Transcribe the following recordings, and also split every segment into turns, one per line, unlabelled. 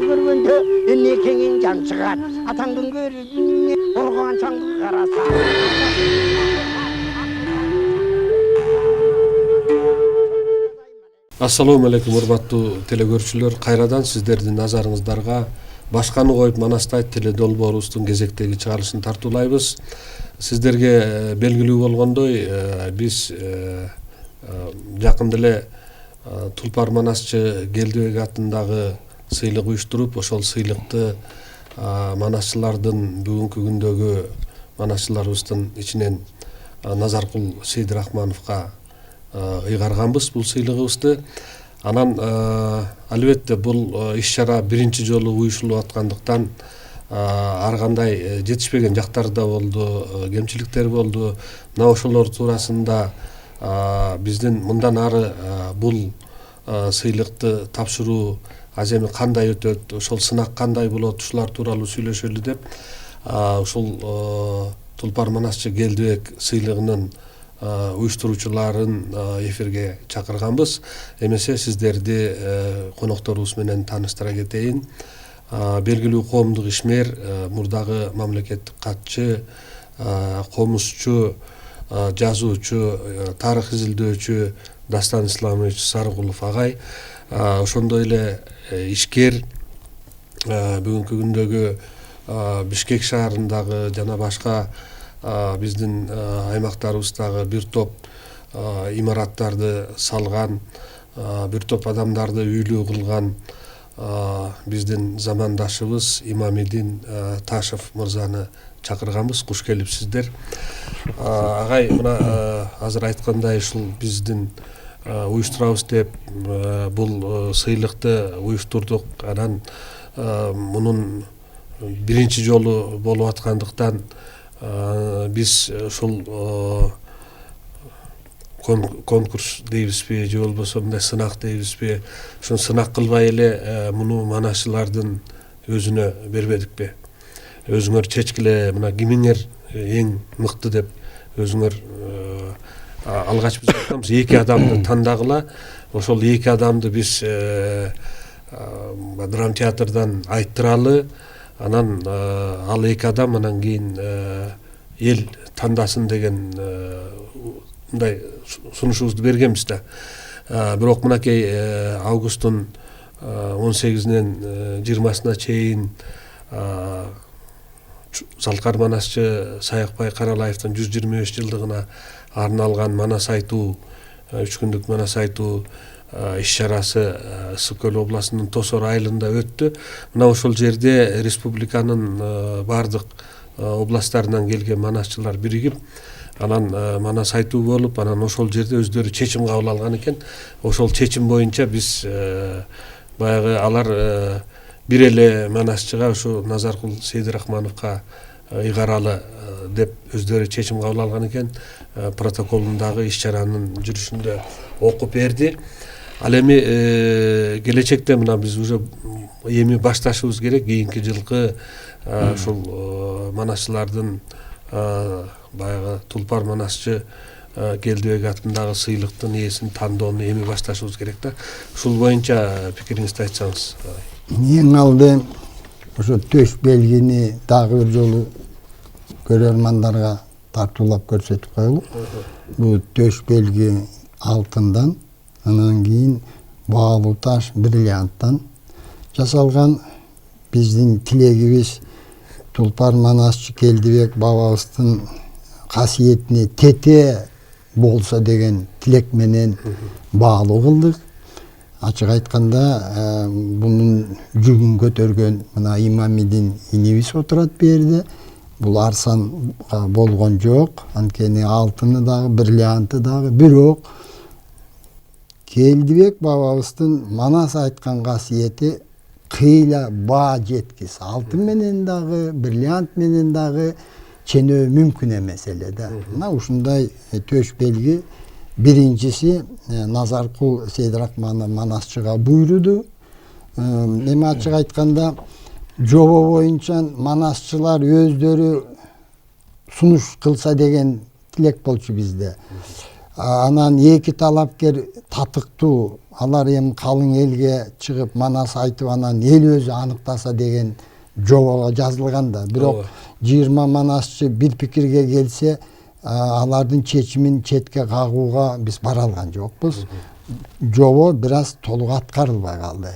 көргөндө эмне кеңин жан чыгат. Атаңдын көрүнү коргоган чаңды караса.
Ассаламу алейкум, урматтуу телекөрүүчүлөр. Кайрадан сиздердин назарыңыздарга башканы коюп Манастай теле долбоорубуздун кезектеги чыгарылышын тартуулайбыз. Сиздерге белгилүү болгондой, биз жакында эле Тулпар Манасчы Келдибек атындагы сыйлык уюштуруп, ошол сыйлыкты манасчылардын бүгүнкү күндөгү манасчыларыбыздын ичинен Назаркул Сейдирахмановго ыйгарганбыз бул сыйлыгыбызды. Анан албетте бул иш-чара биринчи жолу уюшулуп аткандыктан ар кандай жетишпеген жактары да болду, кемчиликтер болду. Мына ошолор туурасында биздин мындан ары бул сыйлыкты тапшыруу аземи кандай өтөт, ошол сынак кандай болот, ушулар тууралуу сүйлөшөлү деп ушул Тулпар Манасчы Келдибек сыйлыгынын уюштуруучуларын эфирге чакырганбыз. Эмесе сиздерди конокторубуз менен тааныштыра кетейин. Белгилүү коомдук ишмер, мурдагы мамлекеттик катчы, комузчу, жазуучу, тарых изилдөөчү Дастан Исламович Сарыгулов агай, ошондой эле ишкер, бүгүнкү күндөгү Бишкек шаарындагы жана башка биздин аймактарыбыздагы бир топ имараттарды салган, бир топ адамдарды үйлүү кылган биздин замандашыбыз Имамидин Ташев мырзаны чакырганбыз. Куш келипсиздер. Агай, мына азыр айткандай ушул биздин уюштурабыз деп бул сыйлыкты уюштурдук. Анан мунун биринчи жолу болуп аткандыктан биз ушул конкурс дейбизби же болбосо мындай сынак дейбизби, ошон сынак кылбай эле муну манасчылардын өзүнө бербедикпи? Өзүңөр чечкиле, мына кимиңер эң мыкты деп өзүңөр алгач биз айтканбыз, 2 адамды тандагыла. Ошол 2 адамды биз драм театрдан айттыралы. Анан ал 2 адам анан кийин эл тандасын деген мындай сунушубузду бергенбиз да. Бирок мынакей августтун 18-нен 20-сына чейин Залкар Манасчы Саякбай Каралаевдин 125 жылдыгына арналган Манас айтуу, 3 күндүк Манас айтуу иш-чарасы Ысык Көл областынын Тосор айылында өттү. Мына ошол жерде республиканын бардык областтарынан келген манасчылар биригип, анан Манас айтуу болуп, анан ошол жерде өздөрү чечим кабыл алган экен. Ошол чечим боюнча биз баягы алар бир эле манасчыга, ушу Назаркул Сейдирахмановго ыйгаралы деп өздөрү чечим кабыл алган экен. Протоколундагы иш-чаранын жүрүшүндө окуп берди. Ал эми келечекте мына биз уже эми башташыбыз керек. Кийинки жылкы ушул манасчылардын баягы Тулпар Манасчы Келдибек атындагы сыйлыктын ээсин тандоону эми башташыбыз керек да. Ушул боюнча пикириңизди айтсаңыз.
Эң алды ошо төш белгини дагы бир жолу көрөрмандарга тартуулап көрсөтүп коелу. Бул төш белги алтындан, анан кийин баалуу таш бриллианттан жасалган. Биздин тилегибиз Тулпар Манасчы Келдибек бабабыздын касиетине тете болсо деген тилек менен баалуу кылдык. Ачык айтканда, бунун жүгүн көтөргөн мына Имамидин инибиз отурат бу жерде. Бул арсан болгон жок, анткени алтыны дагы, бриллианты дагы. Бирок Келдибек бабабыздын Манас айткан касиети кыйла баа жеткис. Алтын менен дагы, бриллиант менен дагы ченөө мүмкүн эмес эле да. Мына ушундай төш белги биринчиси Назаркул Сейдирахманов Манасчыга буйруду. Эми ачык айтканда, жобо боюнча манасчылар өздөрү сунуш кылса деген тилек болчу бизде. Анан эки талапкер татыктуу, алар эми калың элге чыгып манас айтып анан эл өзү аныктаса деген жобого жазылган да. Бирок 20 манасчы бир пикирге келсе, алардын чечимин четке кагууга биз бара алган жокпуз. Жобо бир аз толук аткарылбай калды.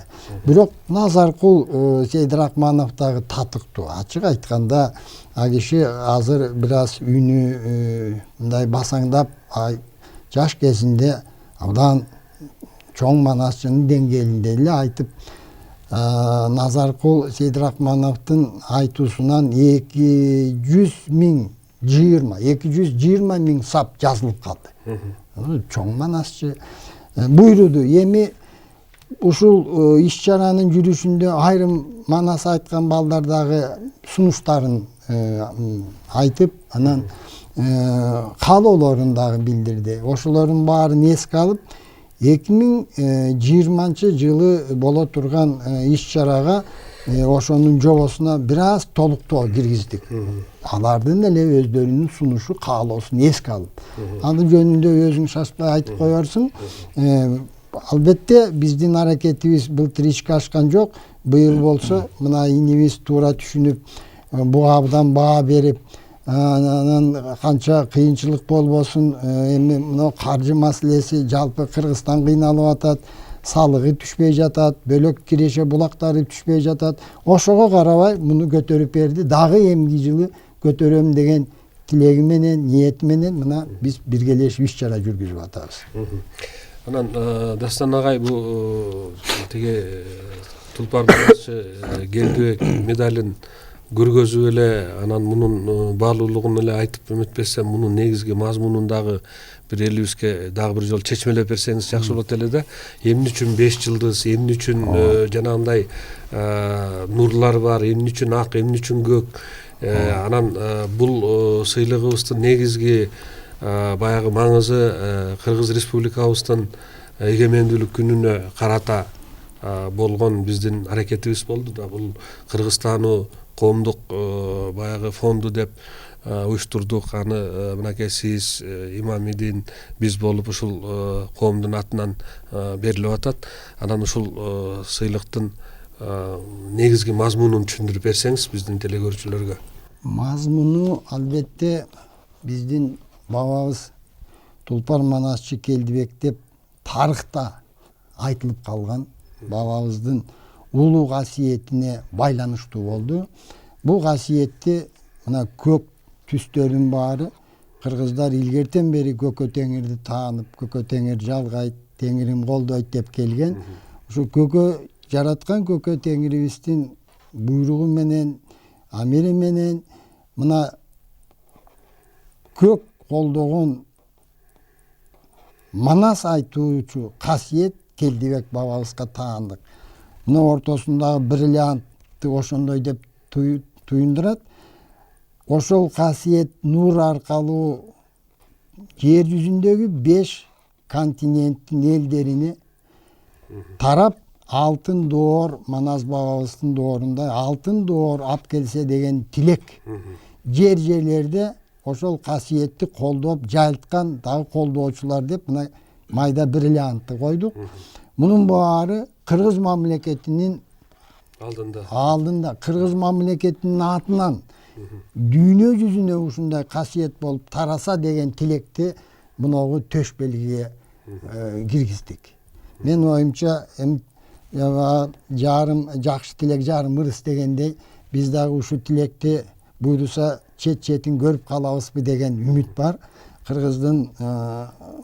Бирок Назаркул Сейдирахманов дагы татыктуу. Ачык айтканда, ал киши азыр бир аз үнү мындай басаңдап, жаш кезинде абдан чоң манасчынын деңгээлинде эле айтып, Назаркул Сейдирахмановдун айтуусунан 220 миң сап жазылып калды. Чоң манасчы буйруду. Эми ушул иш-чаранын жүрүшүндө айрым манас айткан балдар дагы сунуштарын айтып, анан каалоолорун дагы билдирди. Ошолордун баарын эске алып, 2020 жылы боло турган иш-чарага ошонун жобосуна бир аз толуктоо киргиздик. Алардын эле өздөрүнүн сунушу, каалоосун эске алып. Анын жөнүндө өзүң шашпай айтып коерсуң. Албетте биздин аракетибиз былтыр ишке ашкан жок. Быйыл болсо мына инибиз туура түшүнүп, буга абдан баа берип, анан канча кыйынчылык болбосун, эми мына каржы маселеси жалпы Кыргызстан кыйналып атат, салыгы түшпөй жатат, бөлөк киреше булактары түшпөй жатат. Ошого карабай муну көтөрүп берди. Дагы эмки жылы көтөрөм деген тилеги менен, ниети менен мына биз биргелешип иш-чара жүргүзүп атабыз.
Анан Дастан агай бул тиги Тулпар Манасчы Келдибек медалын көргөзүп эле, анан мунун баалуулугун эле айтып үмүтпесем, мунун негизги мазмунун дагы бир элибизге дагы бир жолу чечмелеп берсеңиз жакшы болот эле да. Эмне үчүн 5 жылдыз, эмне үчүн жанагындай нурлар бар, эмне үчүн ак, эмне үчүн көк. Анан бул сыйлыгыбыздын негизги баягы маңызы Кыргыз Республикабыздын эгемендүүлүк күнүнө карата болгон биздин аракетибиз болду да. Бул Кыргызстануу коомдук баягы фонду деп уюштурдук. Аны мынакей сиз, Имамидин, биз болуп ушул коомдун атынан берилип атат. Анан ушул сыйлыктын негизги мазмунун түшүндүрүп берсеңиз биздин телекөрүүчүлөргө.
Мазмуну албетте биздин бабабыз Тулпар Манасчы Келдибек деп тарыхта айтылып калган бабабыздын улуу касиетине байланыштуу болду. Бул касиетти мына көк түстөрдүн баары кыргыздар илгертен бери көкө теңирди таанып, көкө теңир жалгайт, теңирим колдойт деп келген. Ушу көкө жараткан көкө теңирибиздин буйругу менен, амири менен мына көк колдогон манас айтуучу касиет Келдибек бабабызга таандык. Мына ортосундагы бриллиантты ошондой деп туюндурат. Ошол касиет нур аркылуу жер жүзүндөгү 5 континенттин элдерине тарап, алтын доор, Манас бабабыздын доорундай алтын доор ап келсе деген тилек жерлерде ошол касиетти колдоп жайылткан дагы колдоочулар деп мына майда бриллиантты койдук. Мунун баары Кыргыз мамлекетинин алдында Кыргыз мамлекетинин атынан дүйнө жүзүнө ушундай касиет болуп тараса деген тилекти муногу төш белгиге киргиздик. Мен оюмча жарым жакшы тилек, жарым ырыс дегендей, биз дагы ушу тилекти буйруса четин көрүп калабызбы деген үмүт бар. Кыргыздын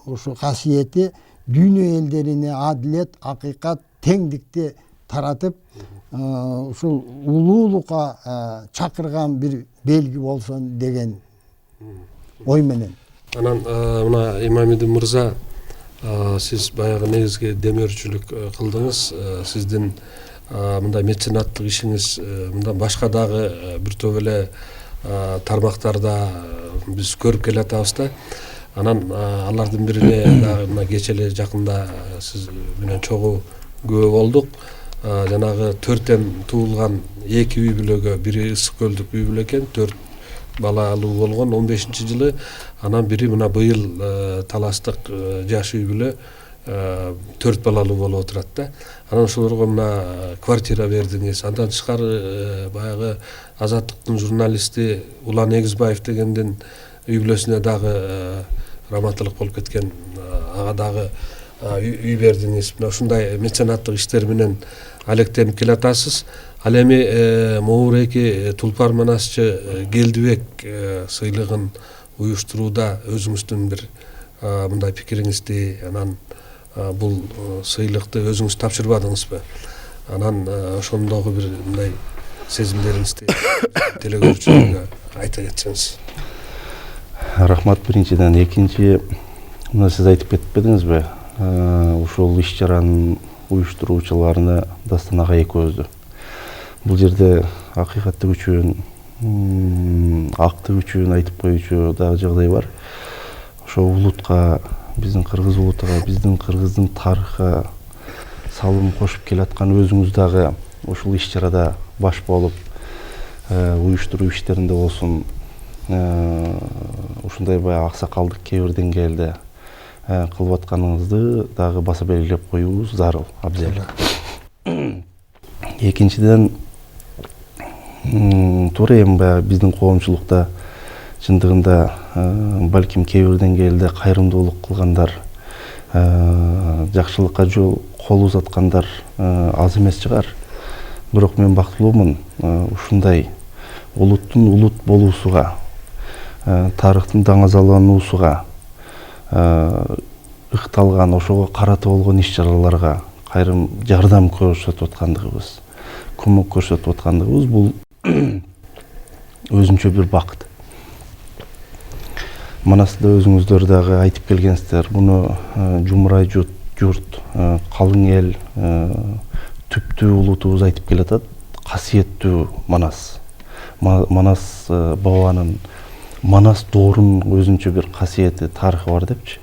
ушу касиети дүйнө элдерине адилет, акыйкат, теңдикти таратып, ушул улуулукка чакырган бир белги болсун деген ой менен.
Анан мына Имамидин мырза, сиз баягы негизги демөөрчүлүк кылдыңыз. Сиздин мындай меценаттык ишиңиз мындан башка дагы бир топ эле тармактарда биз көрүп келатабыз да. Анан алардын бирине дагы мына кечээ жакында сиз менен чогуу күбө болдук. Жанагы 4 туугулган 2 үй бүлөгө, бири Ысык көлдүк үй бүлө экен, 4 бала алуу болгон 15-жылы. Анан бири мына быйыл таластык жаш үй бүлө 4 балалуу болуп отурат да. Анан ошолорго мына квартира бердиңиз. Андан тышкары баягы Азаттыктын журналисти Улан Эгизбаев дегендин үй бүлөсүнө дагы раматылык болуп кеткен, ага дагы үй бердиңиз. Мына ушундай меценаттык иштер менен алектенип келатасыз. Ал эми Моуреки Тулпар Манасчы Келдибек сыйлыгын уюштурууда өзүңүздүн бир мындай пикириңизди, анан бул сыйлыкты өзүңүз тапшырбадыңызбы? Анан ошондогу бир мындай сезимдериңизди телекөрүүчүлөргө айта кетсеңиз.
Рахмат биринчиден. Экинчи, мына сиз айтып кетпедиңизби? Ушул иш-чаранын уюштуруучуларына Дастан ага экөөбүздү. Бул жерде акыйкаттык үчүн, актык үчүн айтып коюучу дагы жагдай бар. Ошо улутка, биздин кыргыз улутуна, биздин кыргыздын тарыхка салым кошуп келаткан өзүңүз дагы ушул иш-чарада баш болуп, уюштуруу иштеринде болсун, ушундай баягы аксакалдык кээ бир деңгээлде кылып атканыңызды дагы баса белгилеп коюубуз зарыл, абзел. Экинчиден, туура эми баягы биздин коомчулукта чындыгында балким кээ бир деңгээлде кайрымдуулук кылгандар, жакшылыкка жол кол узаткандар аз эмес чыгар. Бирок мен бактылуумун ушундай улуттун улут болуусуга, тарыхтын даңазалануусуга ыкталган, ошого карата болгон иш-чараларга кайрым жардам көрсөтүп аткандыгыбыз, көмөк көрсөтүп аткандыгыбыз бул өзүнчө бир бакыт. Манаста өзүңүздөр дагы айтып келгенсиздер, буну жумурай журт, калың эл, түптүү улутубуз айтып келатат. Касиеттүү Манас. Манас бабанын, Манас доорунун өзүнчө бир касиети, тарыхы бар депчи.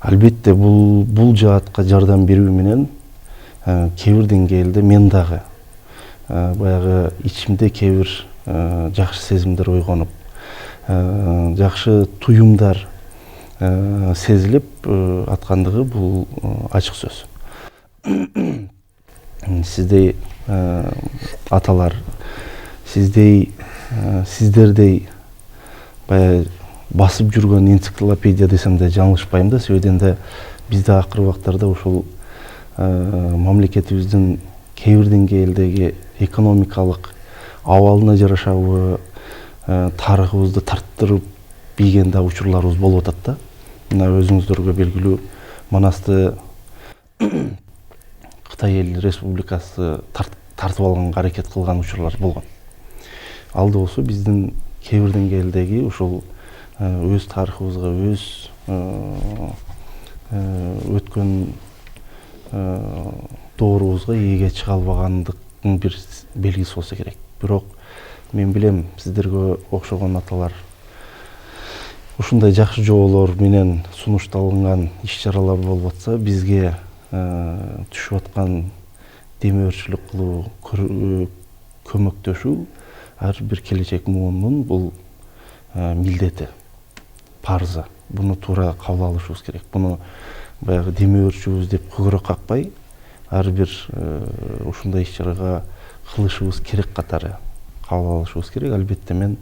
Албетте бул жаатка жардам берүү менен кээ бир деңгээлде мен дагы баягы ичимде кээ бир жакшы сезимдер ойгонуп, жакшы туюмдар сезилип аткандыгы бул ачык сөз. Сиздей аталар, сиздердей баягы басып жүргөн энциклопедия десем да жаңылышпайм да, себебинде бизде акыркы убактарда ушул мамлекетибиздин кээ бир деңгээлдеги экономикалык абалына жарашабы тарыхыбызды тарттырып ийген да учурларыбыз болуп атат да. Мына өзүңүздөргө белгилүү, Манасты Кытай Эл Республикасы тартып алганга аракет кылган учурлар болгон. Ал да болсо биздин кээ бир деңгээлдеги ушул өз тарыхыбызга, өз өткөн доорубузга ээге чыга албагандыктын бир белгиси болсо керек. Бирок мен билем, сиздерге окшогон аталар ушундай жакшы жоболор менен сунушталган иш-чаралар болуп атса, бизге түшүп аткан демөөрчүлүк кылуу, көмөктөшүү ар бир келечек муунун бул милдети, парзы. Буну туура кабыл алышыбыз керек. Буну баягы демөөрчүбүз деп көкүрөк какпай, ар бир ушундай иш-чарага кылышыбыз керек катары кабыл алышыбыз керек. Албетте мен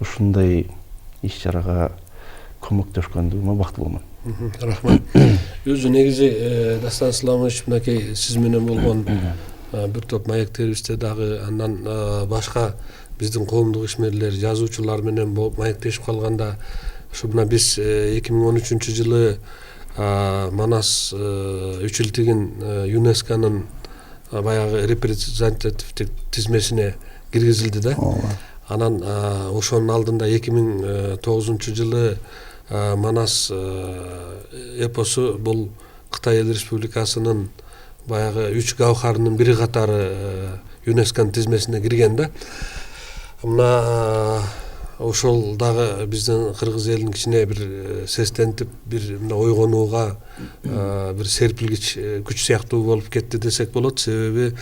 ушундай иш-чарага көмөктөшкөндүгүмө бактылуумун.
Рахмат. Өзү негизи Дастан Исламович, мынакей сиз менен болгон бир топ маектерибизде дагы, андан башка биздин коомдук ишмерлер, жазуучулар менен маектешип калганда, ушу мына биз 2013-жылы Манас үчүлтигин ЮНЕСКОнун баягы репрезентативдик тизмесине киргизилди да. Анан ошонун алдында 2009-жылы Манас эпосу бул Кытай Эл Республикасынын баягы 3 гавхарынын бири катары ЮНЕСКОнун тизмесине кирген да. Мына ошол дагы биздин кыргыз элинин кичине бир сестентип, бир мына ойгонууга бир серпилгич күч сыяктуу болуп кетти десек болот. Себеби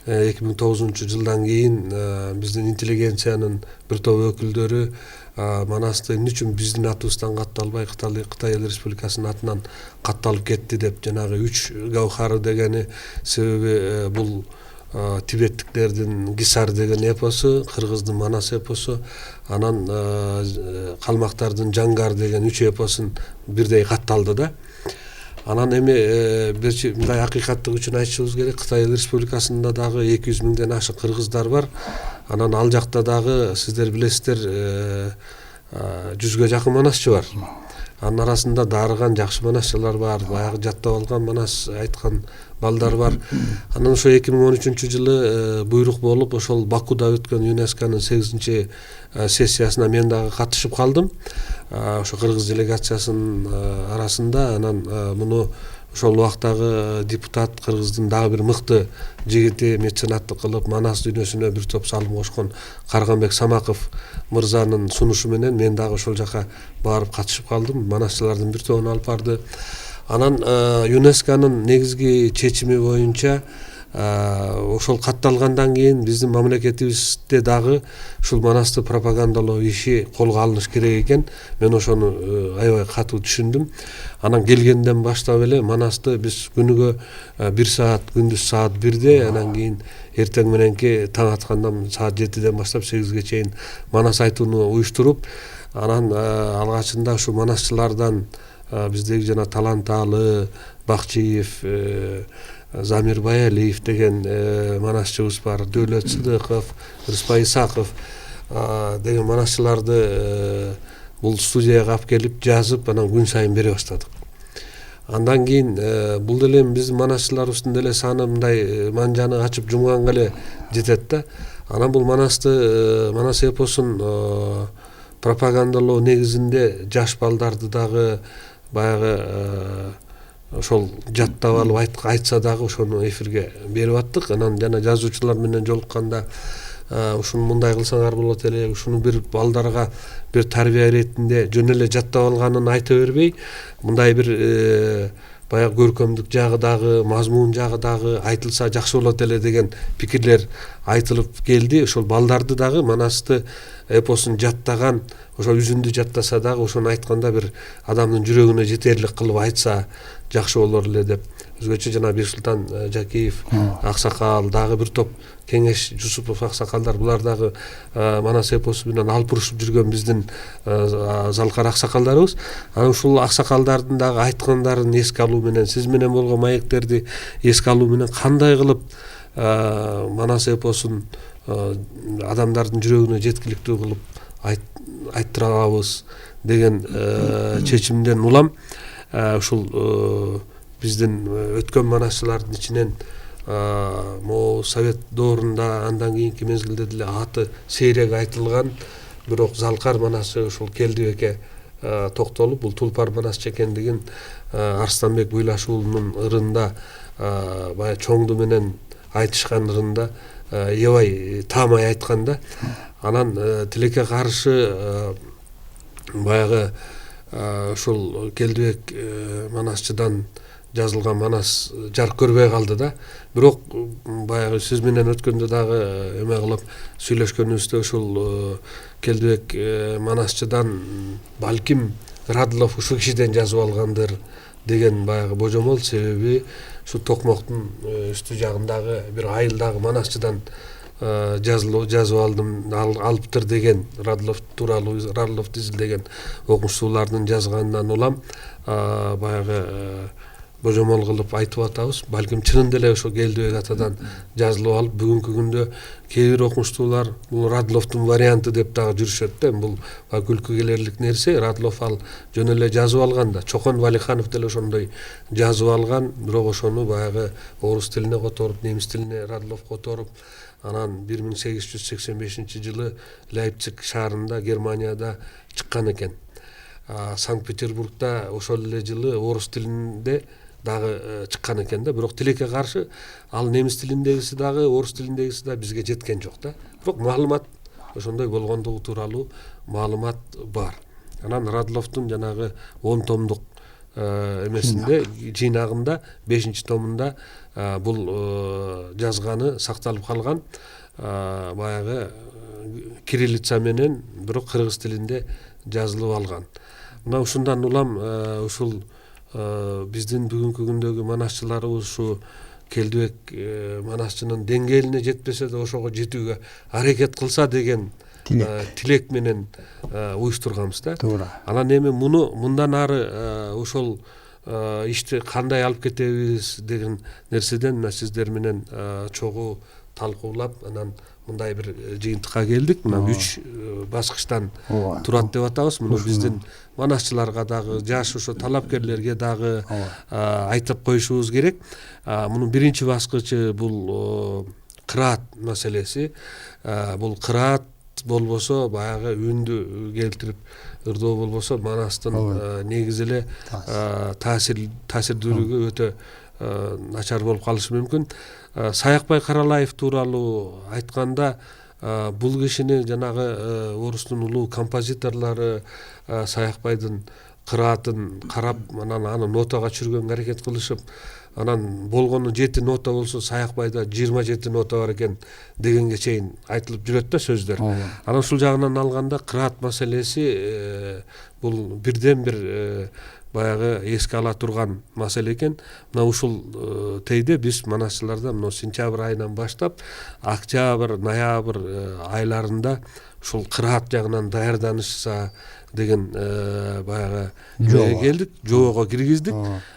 2009-жылдан кийин биздин интеллигенциянын бир топ өкүлдөрү Манасты эмне үчүн биздин атыбыздан катталбай Кытай Эл Республикасынын атынан катталып кетти деп жанагы 3 гавхары дегени себеби бул тибеттиктердин Гисар деген эпосу, кыргыздын Манас эпосу, анан калмактардын Жангар деген 3 эпосун бирдей катталды да. Анан эми мындай акыйкаттык үчүн айтышыбыз керек, Кытай Эл Республикасында дагы 200 миңден ашык кыргыздар бар. Анан ал жакта дагы сиздер билесиздер 100га жакын манасчы бар. Анын арасында дарыган жакшы манасчылар бар, баягы жаттап алган манас айткан балдар бар. Анан ошо 2013-жылы буйрук болуп, ошол Бакуда өткөн ЮНЕСКОнун 8-чи сессиясына мен дагы катышып калдым. Ошо кыргыз делегациясынын арасында. Анан муну ошол убактагы депутат, кыргыздын дагы бир мыкты жигити, меценаттык кылып Манас дүйнөсүнө бир топ салым кошкон Карганбек Самаков мырзанын сунушу менен мен дагы ошол жака барып катышып калдым. Манасчылардын бир тобун алып барды. Анан ЮНЕСКОнун негизги чечими боюнча ошол катталгандан кийин биздин мамлекетибизде дагы ушул Манасты пропагандалоо иши колго алыныш керек экен. Мен ошону аябай катуу түшүндүм. Анан келгенден баштап эле Манасты биз күнүгө 1 саат, күндүз саат 1-де, анан кийин эртең мененки таң аткандан саат 7-ден баштап 8-ге чейин Манас айтууну уюштуруп, анан алгачында ушу манасчылардан биздеги жана Таланталы, Бакчиев, Замир Баялиев деген манасчыбыз бар, Дөөлөт Сыдыков, Рыспай Исаков деген манасчыларды бул студияга алып келип жазып, анан күн сайын бере баштадык. Андан кийин бул деле биздин манасчыларыбыздын деле саны мындай манжаны ачып жумганга эле жетет да. Анан бул Манасты, Манас эпосун пропагандалоо негизинде жаш балдарды дагы баягы ошол жаттап алып айтса дагы ошону эфирге берип аттык. Анан жана жазуучулар менен жолукканда ушуну мындай кылсаңар болот эле, ушуну бир балдарга бир тарбия иретинде жөн эле жаттап алганын айта бербей, мындай бир баягы көркөмдүк жагы дагы, мазмун жагы дагы айтылса жакшы болот эле деген пикирлер айтылып келди. Ошол балдарды дагы Манасты эпосун жаттаган, ошол үзүндү жаттаса дагы ошону айтканда бир адамдын жүрөгүнө жетерлик кылып айтса жакшы болор эле деп. Өзгөчө жана Бексултан Жакиев, аксакал, дагы бир топ Кеңеш Жусупов аксакалдар, булар дагы Манас эпосу менен алып урушуп жүргөн биздин залкар аксакалдарыбыз. Анан ушул аксакалдардын дагы айткандарын эске алуу менен, сиз менен болгон маектерди эске алуу менен кандай кылып Манас эпосун адамдардын жүрөгүнө жеткиликтүү кылып айттыра алабыз деген чечимден улам ушул биздин өткөн манасчылардын ичинен могу Совет доорунда, андан кийинки мезгилде деле аты сейрек айтылган, бирок залкар манасчы ушул Келдибекке токтолуп, бул Тулпар манасчы экендигин Арстанбек Буйлаш уулунун ырында, баягы чоңду менен айтышкан ырында эбай таамай айтканда. Анан тилекке каршы баягы ушул Келдибек манасчыдан жазылган манас жарык көрбөй калды да. Бирок баягы сиз менен өткөндө дагы эме кылып сүйлөшкөнүбүздө ушул Келдибек манасчыдан балким Радлов ушул кишиден жазып алгандыр деген баягы божомол. Себеби ушу токмоктун үстү жагындагы бир айылдагы манасчыдан жазып алыптыр деген, Радлов тууралуу Радловду изилдеген окумуштуулардын жазганынан улам баягы божомол кылып айтып атабыз. Балким чынында эле ошо Келдибек атадан жазылып алып, бүгүнкү күндө кээ бир окумуштуулар бул Радловдун варианты деп дагы жүрүшөт да. Бул күлкү келерлик нерсе. Радлов ал жөн эле жазып алган да. Чокон Валиханов деле ошондой жазып алган, бирок ошону баягы орус тилине которуп, немис тилине Радлов которуп, анан 1885-жылы Лейпциг шаарында, Германияда чыккан экен. Санкт-Петербургда ошол эле жылы орус тилинде дагы чыккан экен да. Бирок тилекке каршы ал немис тилиндегиси дагы, орус тилиндегиси да бизге жеткен жок да. Бирок маалымат ошондой болгондугу тууралуу маалымат бар. Анан Радловдун жанагы 10 томдук эмесинде, жыйнагында 5-томунда бул жазганы сакталып калган. Баягы кириллица менен бирок кыргыз тилинде жазылып алган. Мына ушундан улам ушул биздин бүгүнкү күндөгү манасчыларыбыз ушу Келдибек манасчынын деңгээлине жетпесе да ошого жетүүгө аракет кылса деген тилек менен уюштурганбыз да.
Туура.
Анан эми мындан ары ошол ишти кандай алып кетебиз деген нерседен мына сиздер менен чогуу талкуулап анан мындай бир жыйынтыкка келдик. Мына 3 баскычтан турат деп атабыз. Муну биздин манасчыларга дагы, жаш ошо талапкерлерге дагы айтып коюшубуз керек. Мунун биринчи баскычы бул кыраат маселеси. Бул кыраат болбосо, баягы үндү келтирип ырдоо болбосо манастын негизи эле таасирдүүлүгү өтө начар болуп калышы мүмкүн. Саякбай Каралаев тууралуу айтканда, бул кишини жанагы орустун улуу композиторлору Саякбайдын кыраатын карап, анан аны нотага түшүргөнгө аракет кылышып, анан болгону 7 нота болсо Саякбайда 27 нота бар экен дегенге чейин айтылып жүрөт да сөздөр. Анан ушул жагынан алганда кыраат маселеси бул бирден бир баягы эске ала турган маселе экен. Мына ушул тейде биз манасчыларда мына сентябрь айынан баштап октябрь, ноябрь айларында ушул кыраат жагынан даярданышса деген баягы жобого келдик, жобого киргиздик.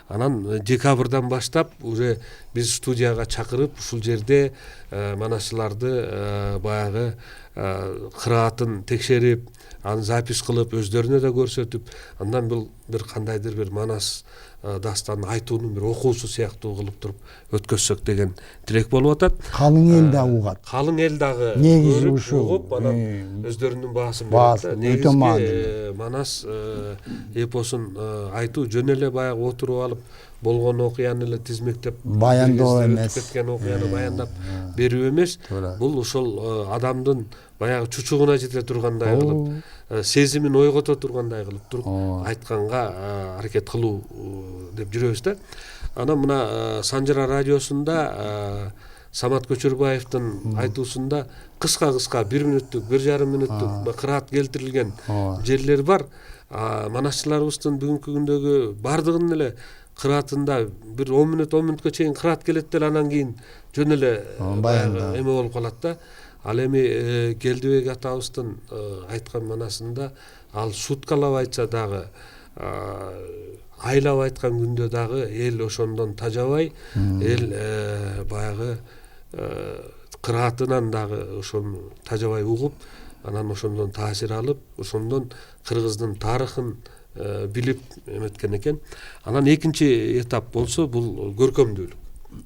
Анан декабрдан баштап уже биз студияга чакырып ушул жерде манасчыларды баягы кыраатын текшерип, аны запись кылып, өздөрүнө да көрсөтүп, андан бул бир кандайдыр бир манас дастанын айтуунун бир окуусу сыяктуу кылып туруп өткөзсөк деген тилек болуп атат.
Калың эл да угат.
Калың эл дагы
негизи ушул
угуп, анан өздөрүнүн баасын
берет.
Негизги манас эпосун айтуу жөн эле баягы отуруп алып болгон окуяны эле тизмектеп
баяндоо эмес,
кеткен окуяны баяндап берүү эмес. Бул ошол адамдын баягы чучугуна жете тургандай кылып, сезимин ойгото тургандай кылып туруп айтканга аракет кылуу деп жүрөбүз да. Анан мына Санжара радиосунда Самат Көчөрбаевдин айтуусунда кыска-кыска 1 мүнөттүк, 1,5 мүнөттүк кыраат келтирилген жерлер бар. Манасчыларыбыздын бүгүнкү күндөгү бардыгынын эле кыраатында бир 10 мүнөткө чейин кыраат келет деле, анан кийин жөн эле эме болуп калат да. Ал эми Келдибек атабыздын айткан манасында ал суткалап айтса дагы, айлап айткан күндө дагы эл ошондон тажабай, эл баягы кыраатынан дагы ошону тажабай угуп, анан ошондон таасир алып, ошондон кыргыздын тарыхын билип эметкен экен. Анан экинчи этап болсо бул көркөмдүүлүк.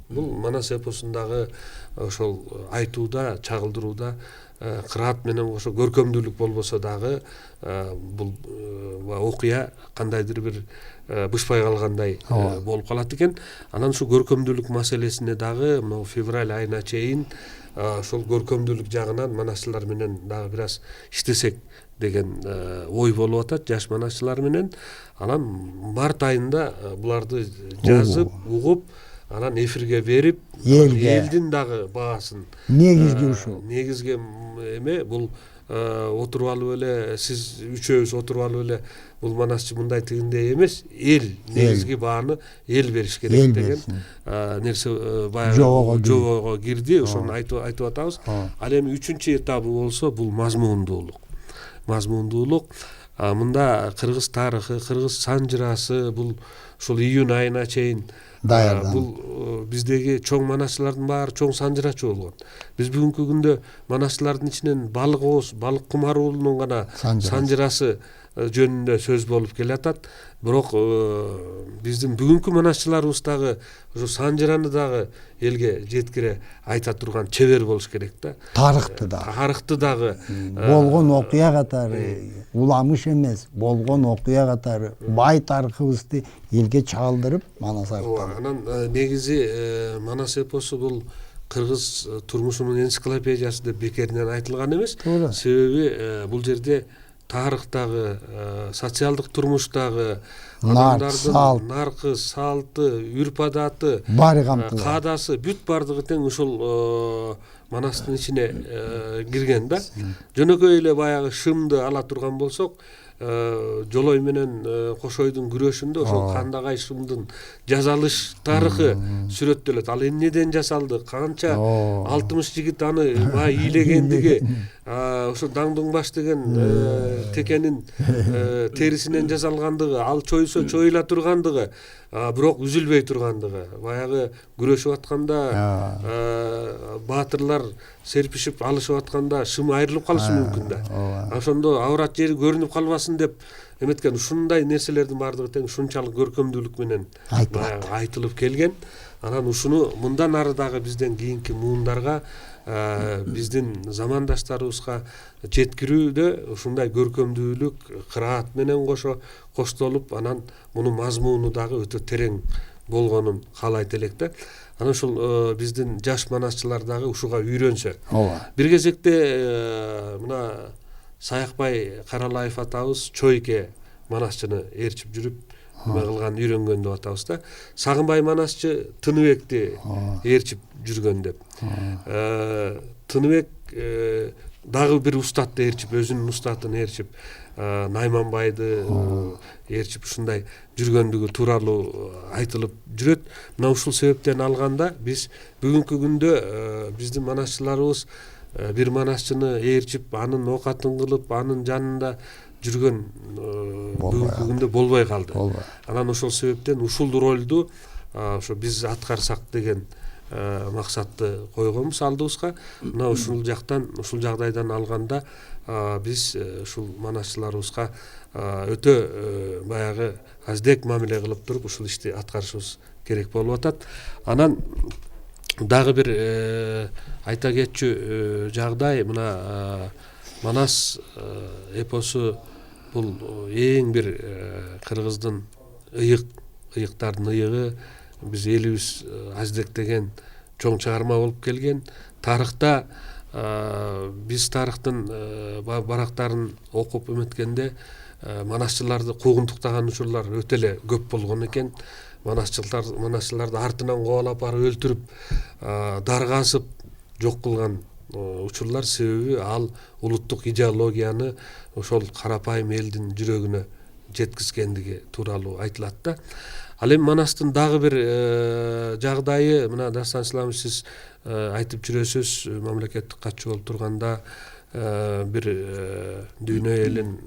Бул манас эпосундагы ошол айтууда, чагылдырууда кыраат менен ошо көркөмдүүлүк болбосо дагы бул окуя кандайдыр бир бышпай калгандай болуп калат экен. Анан ушу көркөмдүүлүк маселесине дагы мына февраль айына чейин ошол көркөмдүүлүк жагынан манасчылар менен дагы бир аз иштесек деген ой болуп атат жаш манасчылар менен. Анан март айында буларды жазып, угуп, анан эфирге берип, элдин дагы баасын.
Негизги ушул.
Негизги эме бул отуруп алып эле, сиз үчөөбүз отуруп алып эле бул манасчы мындай тигиндей эмес, эл негизги бааны эл бериш керек деген нерсе баягы жобого кирди. Ошону айтып атабыз. Ал эми 3-чү этабы болсо бул мазмундуулук. Мында кыргыз тарыхы, кыргыз санжырасы бул ушул июнь айына чейин бул биздеги чоң манасчылардын баары чоң санжырачы болгон. Биз бүгүнкү күндө манасчылардын ичинен балык ооз, балык кумарулунун гана санжырасы жөнүндө сөз болуп келатат. Бирок биздин бүгүнкү манасчыларыбыз дагы ошо санжыраны дагы элге жеткире айта турган чебер болуш керек да.
Тарыхты дагы болгон окуя катары, уламыш эмес, болгон окуя катары бай тарыхыбызды элге чагылдырып манас аркылуу.
Анан негизи манас эпосу бул кыргыз турмушунун энциклопедиясы деп бекеринен айтылган эмес. Себеби бул жерде тарыхтагы, социалдык турмуштагы адамдардын наркы, салты, үрп адаты,
баары камтылган.
каадасы бүт бардыгы тең ушул Манастын ичине кирген да. Жөнөкөй эле баягы шымды ала турган болсок, Жолой менен Кошойдун күрөшүндө ошол кандагай шымдын жасалыш тарыхы сүрөттөлөт. Ал эмнеден жасалды, канча 60 жигит аны бай ийлегендиги, ошо Даңдың баш деген текенин терисинен жасалгандыгы, ал чойсо чоюла тургандыгы, бирок үзүлбөй тургандыгы, баягы күрөшүп атканда баатырлар серпишип алышып атканда шым айрылып калышы мүмкүн да. Ошондо авырат жери көрүнүп калбасын деп эметкен ушундай нерселердин баардыгы тең ушунчалык көркөмдүүлүк менен айтылып келген. Анан ушуну мындан ары дагы бизден кийинки муундарга, биздин замандаштарыбызга жеткирүүдө ушундай көркөмдүүлүк кыраат менен коштолуп, анан мунун мазмуну дагы өтө терең болгонун каалайт элек да. Анан ушул биздин жаш манасчылар дагы ушуга үйрөнсө. Бир кезекте мына Саякбай Каралаев атабыз Чойке манасчыны ээрчип жүрүп эме кылган, үйрөнгөн деп атабыз да. Сагынбай манасчы Тыныбекти ээрчип жүргөн деп. Тыныбек дагы бир устатты ээрчип, өзүнүн устатын ээрчип, Найманбайды ээрчип ушундай жүргөндүгү тууралуу айтылып жүрөт. Мына ушул себептен алганда биз бүгүнкү күндө биздин манасчыларыбыз бир манасчыны ээрчип, анын оокатын кылып, анын жанында жүргөн бүгүнкү күндө болбой калды. Анан ошол себептен ушул ролду ошо биз аткарсак деген максатты койгонбуз алдыбызга. Мына ушул жактан, ушул жагдайдан алганда биз ушул манасчыларыбызга өтө баягы аздек мамиле кылып туруп ушул ишти аткарышыбыз керек болуп атат. Анан дагы бир айта кетчү жагдай, мына Манас эпосу бул эң бир кыргыздын ыйыктардын ыйыгы, биз элибиз аздектеген чоң чыгарма болуп келген. Тарыхта биз тарыхтын барактарын окуп эметкенде манасчыларды куугунтуктаган учурлар өтө эле көп болгон экен. Манасчыларды артынан кубалап барып өлтүрүп, даргасып жок кылган учурлар, себеби ал улуттук идеологияны ошол карапайым элдин жүрөгүнө жеткизгендиги тууралуу айтылат да. Ал эми Манастын дагы бир жагдайы, мына Дастан Исламович, сиз айтып жүрөсүз, мамлекеттик катчы болуп турганда бир дүйнө элин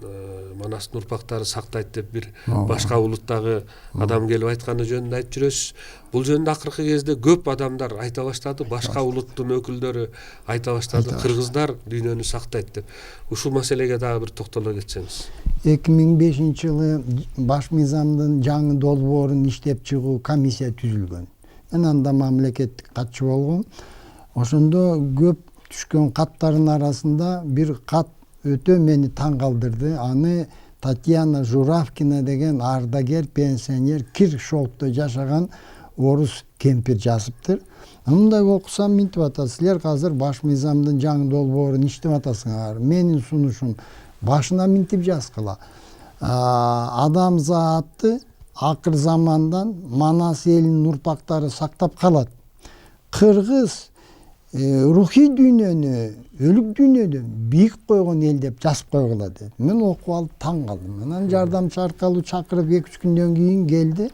Манастын урпактары сактайт деп бир башка улуттагы адам келип айтканы жөнүндө айтып жүрөсүз. Бул жөнүндө акыркы кезде көп адамдар айта баштады, башка улуттун өкүлдөрү айта баштады, кыргыздар дүйнөнү сактайт деп. Ушул маселеге дагы бир токтоло кетсеңиз.
2005-жылы баш мыйзамдын жаңы долбоорун иштеп чыгуу комиссия түзүлгөн. Мен анда мамлекеттик катчы болгом. Ошондо көп түшкөн каттардын арасында бир кат өтө мени таң калтырды. Аны Татьяна Журавкина деген ардагер, пенсионер, Киршолтто жашаган орус кемпир жазыптыр. Мындай окусам минтип атат: силер азыр баш мыйзамдын жаңы долбоорун иштеп атасыңар. Менин сунушум башына минтип жазгыла. Адамзатты акыр замандан Манас элинин урпактары сактап калат. Кыргыз рухий дүйнөнү, өлүк дүйнөдө бийик койгон эл деп жазып койгула деди. Мен окуп алып таң калдым. Анан жардамчы аркылуу чакырып 2-3 күндөн кийин келди.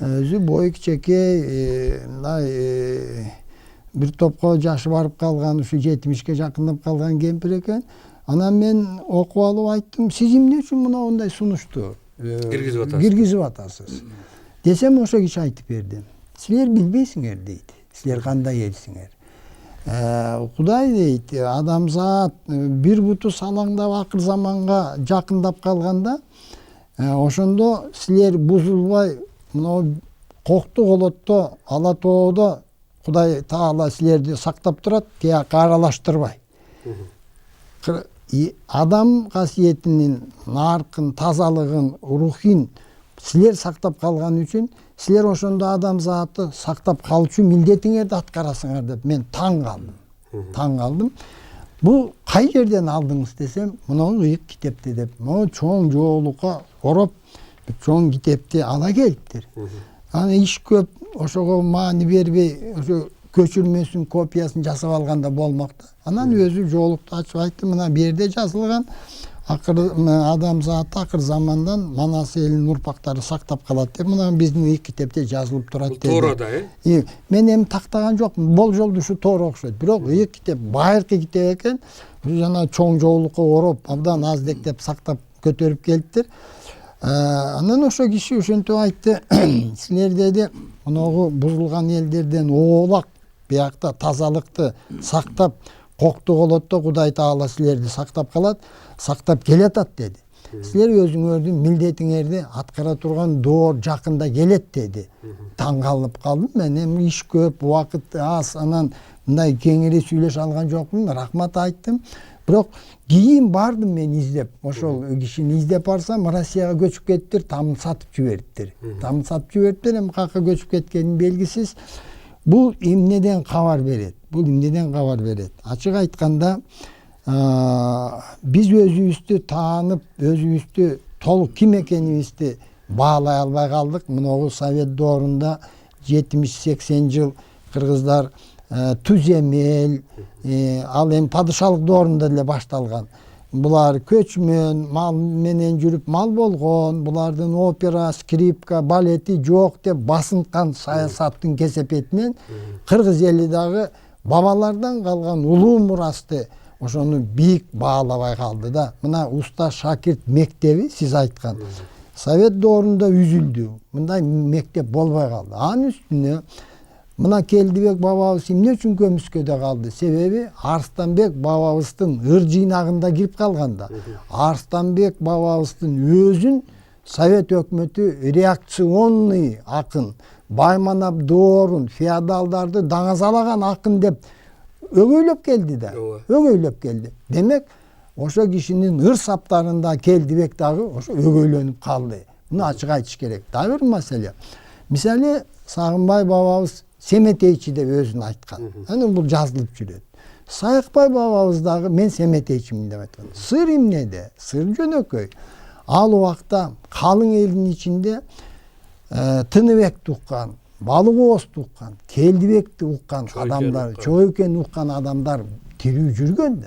Өзү бою кичекей, мындай бир топко жашы барып калган, ушу 70-ке жакындап калган кемпир экен. Анан мен окуп алып айттым: сиз эмне үчүн мындай сунушту киргизип атасыз? Десем, ошо киши айтып берди: силер билбейсиңер дейт. Силер кандай элсиңер? Кудай дейт, адамзат бир буту салаңдап акыр заманга жакындап калганда, ошондо силер бузулбай, мына кокту колотто, ала тоодо Кудай Таала силерди сактап турат, тияка аралаштырбай. Адам касиетинин наркын, тазалыгын, рухин силер сактап калган үчүн, силер ошондо адамзатты сактап калуу милдетиңерди аткарасыңар деп мен таң калдым. Бул кай жерден алдыңыз десем, мына ыйык китепти деп, могу чоң жоолукка ороп, чоң китепти ала келиптир. Аны иш көп, ошого маани бербей, ошо көчүрмөсүн копиясын жасап алганда болмок да. Анан өзү жоолукту ачып айтты, мына бу жерде жазылган адамзат акыр замандан Манас элинин урпактары сактап калат деп, мына биздин ыйык китепте жазылып турат деди.
Тоорода
Мен эми тактаган жокмун, болжолду ушу туура окшойт. Бирок ыйык китеп байыркы китеп экен. Жана чоң жоолукка ороп, абдан аздектеп сактап көтөрүп келиптир. Анан ошо киши ошентип айтты, силер деди, моногу бузулган элдерден оолак биякта тазалыкты сактап коктуголот да Кудай Таала силерди сактап калат, сактап келатат деди. Силер өзүңөрдүн милдетиңерди аткара турган доор жакында келет деди. Таң калып калдым мен, эми иш көп, убакыт аз, анан мындай кеңири сүйлөшө алган жокмун, рахмат айттым. Бирок кийин бардым мен издеп, ошол кишини издеп барсам, Россияга көчүп кетиптир, тамын сатып жибериптир. Тамын сатып жибериптир, эми каяка көчүп кеткени белгисиз. Бул эмнеден кабар берет? Ачык айтканда, биз өзүбүздү таанып, өзүбүздү толук ким экенибизди баалай албай калдык. Мыногу Совет доорунда 70-80 жыл кыргыздар түземел, ал эми падышалык доорунда эле башталган. Булар көчмөн, мал менен жүрүп мал болгон, булардын опера, скрипка, балети жок деп басынткан саясаттын кесепетинен кыргыз эли дагы бабалардан калган улуу мурасты ошону бийик баалабай калды да. Мына уста шакирт мектеби сиз айткан Совет доорунда үзүлдү. Мындай мектеп болбой калды. Анын үстүнө мына Келдибек бабабыз эмне үчүн көмүскөдө калды? Себеби Арстанбек бабабыздын ыр жыйнагында кирип калганда. Арстанбек бабабыздын өзүн Совет өкмөтү реакционный акын, Байманап доорун, феодалдарды даңазалаган акын деп өгөйлөп келди да. Өгөйлөп келди. Демек, ошо кишинин ыр саптарында Келдибек дагы ошо өгөйлөнүп калды. Муну ачык айтыш керек. Дагы бир маселе. Мисалы, Сагынбай бабабыз Семетейчи деп өзүн айткан. Анан бул жазылып жүрөт. Сайыкбай бабабыз дагы мен Семетейчимин деп айткан. Сыр эмнеде? Сыр жөнөкөй. Ал убакта калың элдин ичинде Тыныбекти уккан, Балык Оозду уккан, Келдибекти уккан адамдар, Чойкени уккан адамдар тирүү жүргөн да.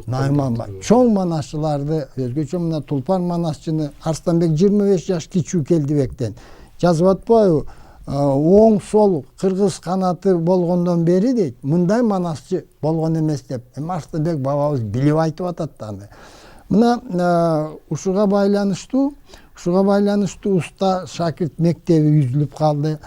Найман бай. Чоң манасчыларды, өзгөчө мына Тулпар манасчыны Арстанбек 25 жаш кичүү Келдибектен жазып атпайбы? Оң сол кыргыз канаты болгондон бери дейт, мындай манасчы болгон эмес деп. Эми Арстанбек бабабыз билип айтып атат да аны. Мына ушуга байланыштуу уста шакирт мектеби үзүлүп калды.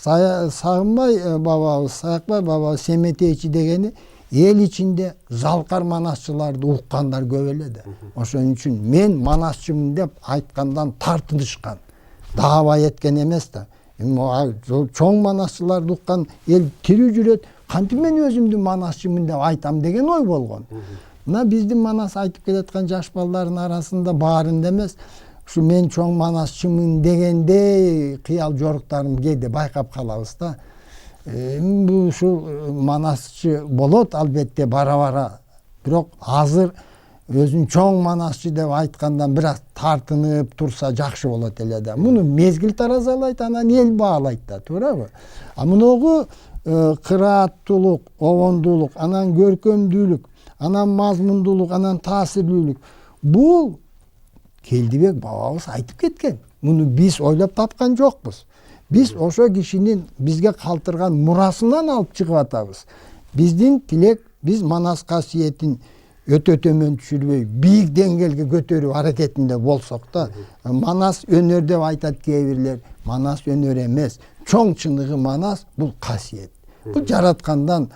Сагынбай бабабыз, Саякбай бабабыз Семетейчи дегени эл ичинде залкар манасчыларды уккандар көп эле да. Ошон үчүн мен манасчымын деп айткандан тартынышкан. Даабай эткен эмес да. Чоң манасчыларды уккан эл тирүү жүрөт. Кантип мен өзүмдү манасчымын деп айтам деген ой болгон. Мына биздин манас айтып келаткан жаш балдардын арасында баарында эмес, ушу мен чоң манасчымын дегенде кыял жоруктарын кээде байкап калабыз да. Бул ушул манасчы болот албетте бара-бара. Бирок азыр өзүн чоң манасчы деп айткандан бир аз тартынып турса жакшы болот эле да. Муну мезгил таразалайт, анан эл баалайт да, туурабы? Муногу кырааттуулук, обондуулук, анан көркөмдүүлүк, анан мазмундуулук, анан таасирлүүлүк. Бул Келдибек бабабыз айтып кеткен. Муну биз ойлоп тапкан жокпуз. Биз ошо кишинин бизге калтырган мурасынан алып чыгып атабыз. Биздин тилек, биз манас касиетин өтө төмөн түшүрбөй, бийик деңгээлге көтөрүү аракетинде болсок да, манас өнөр деп айтат кээ бирлер. Манас өнөр эмес. Чоң чыныгы манас бул касиет. Бул жараткандан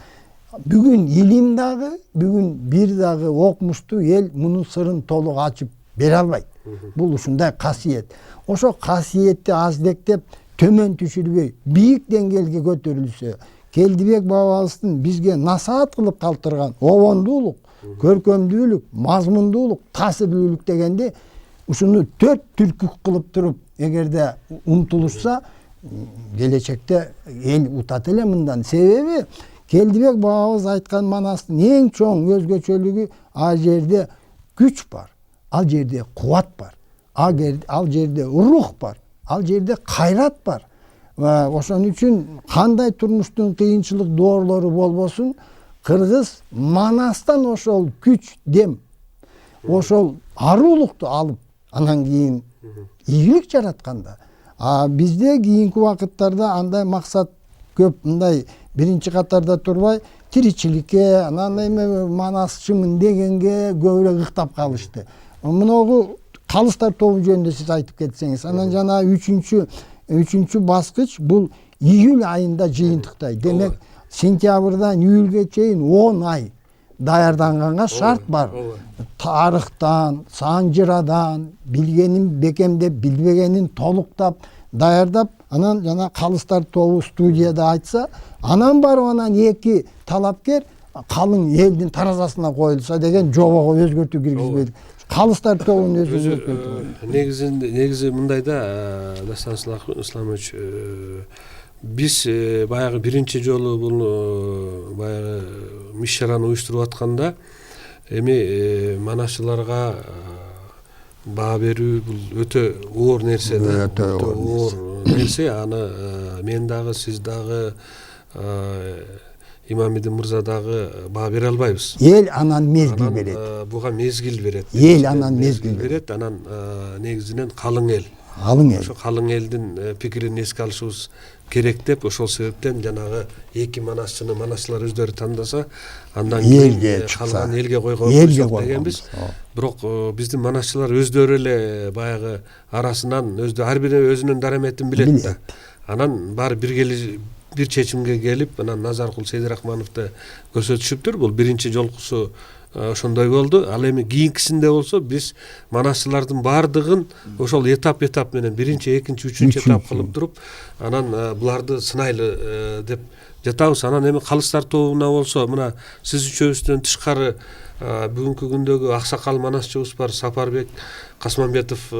бүгүн илим дагы, бүгүн бир дагы окумуштуу эл мунун сырын толук ачып бере албайт. Бул ушундай касиет. Ошо касиетти аздектеп төмөн түшүрбөй, бийик деңгээлге көтөрүлсө, Келдибек бабабыздын бизге насаат кылып калтырган обондуулук, көркөмдүүлүк, мазмундуулук, таасирлүүлүк дегенде ушуну 4 түркүк кылып туруп, эгерде умтулушса, келечекте эл утат эле мындан. Себеби Келдибек бабабыз айткан манастын эң чоң өзгөчөлүгү ал жерде күч бар, ал жерде кубат бар, ал жерде рух бар, ал жерде кайрат бар. Ошон үчүн кандай турмуштун кыйынчылык доорлору болбосун, кыргыз Манастан ошол күч, дем, ошол аруулукту алып, анан кийин ийгилик жаратканда. Бизде кийинки убакыттарда андай максат көп, мындай биринчи катарда турбай, тиричиликке, анан эми манасчымын дегенге көбүрөөк ыктап калышты. Мыногу калыстар тобу жөнүндө сиз айтып кетсеңиз, анан жана үчүнчү баскыч бул июль айында жыйынтыктай. Демек, сентябрдан июльгө чейин 10 ай даярданганга шарт бар. Тарыхтан, санжырадан, билгенин бекемдеп, билбегенин толуктап, даярдап, анан жана калыстар тобу студияда айтса, анан барып анан эки талапкер калың элдин таразасына коюлса деген жобого өзгөртүү киргизбедик. Калыстар тобунун
негизи мындай да, Дастан Исламович, биз баягы биринчи жолу бул баягы миш-шараны уюштуруп атканда эми манасчыларга баа берүү бул өтө оор нерсе да. Өтө оор нерсе. Аны мен дагы, сиз дагы, Имамидин мырза дагы баа бере албайбыз.
Эл анан мезгил берет.
Буга мезгил берет.
Эл анан мезгил берет.
Анан негизинен калың эл. Ошо калың элдин пикирин эске алышыбыз керек деп, ошол себептен жанагы эки манасчыны манасчылар өздөрү тандаса, андан кийин калган элге койгонбуз дегенбиз. Бирок биздин манасчылар өздөрү эле баягы арасынан ар бири өзүнүн дараметин билет да. Анан баары бир чечимге келип, анан Назаркул Сейдирахмановду көрсөтүшүптүр. Бул биринчи жолкусу ошондой болду. Ал эми кийинкисинде болсо биз манасчылардын баардыгын ошол этап менен биринчи, экинчи, үчүнчү этап кылып туруп, анан буларды сынайлы деп жатабыз. Анан эми калыстар тобуна болсо, мына сиз үчөөбүздөн тышкары бүгүнкү күндөгү аксакал манасчыбыз бар, Сапарбек Касманбетов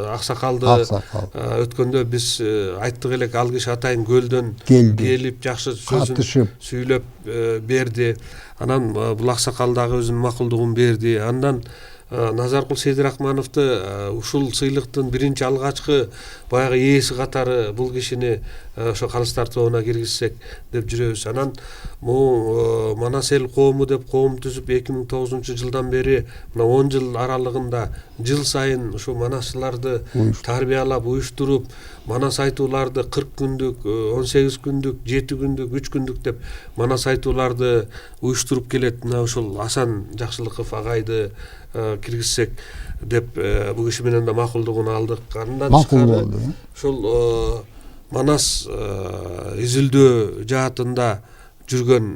аксакалды өткөндө биз айттык элек, ал киши атайын көлдөн келип жакшы сөзүн сүйлөп берди. Анан бул аксакал дагы өзүнүн макулдугун берди. Андан Назаркул Сейдирахмановду ушул сыйлыктын биринчи алгачкы баягы ээси катары бул кишини ошо калыстар тобуна киргизсек деп жүрөбүз. Анан могу Манас эл коому деп коом түзүп 2009 жылдан бери мына 10 жыл аралыгында жыл сайын ушу манасчыларды тарбиялап, уюштуруп, манас айтууларды 40 күндүк, 18 күндүк, 7 күндүк, 3 күндүк деп манас айтууларды уюштуруп келет. Мына ушул Асан Жакшылыков агайды киргизсек деп бул киши менен да макулдугун алдык. Андан тышкары ушул Манас изилдөө жаатында жүргөн,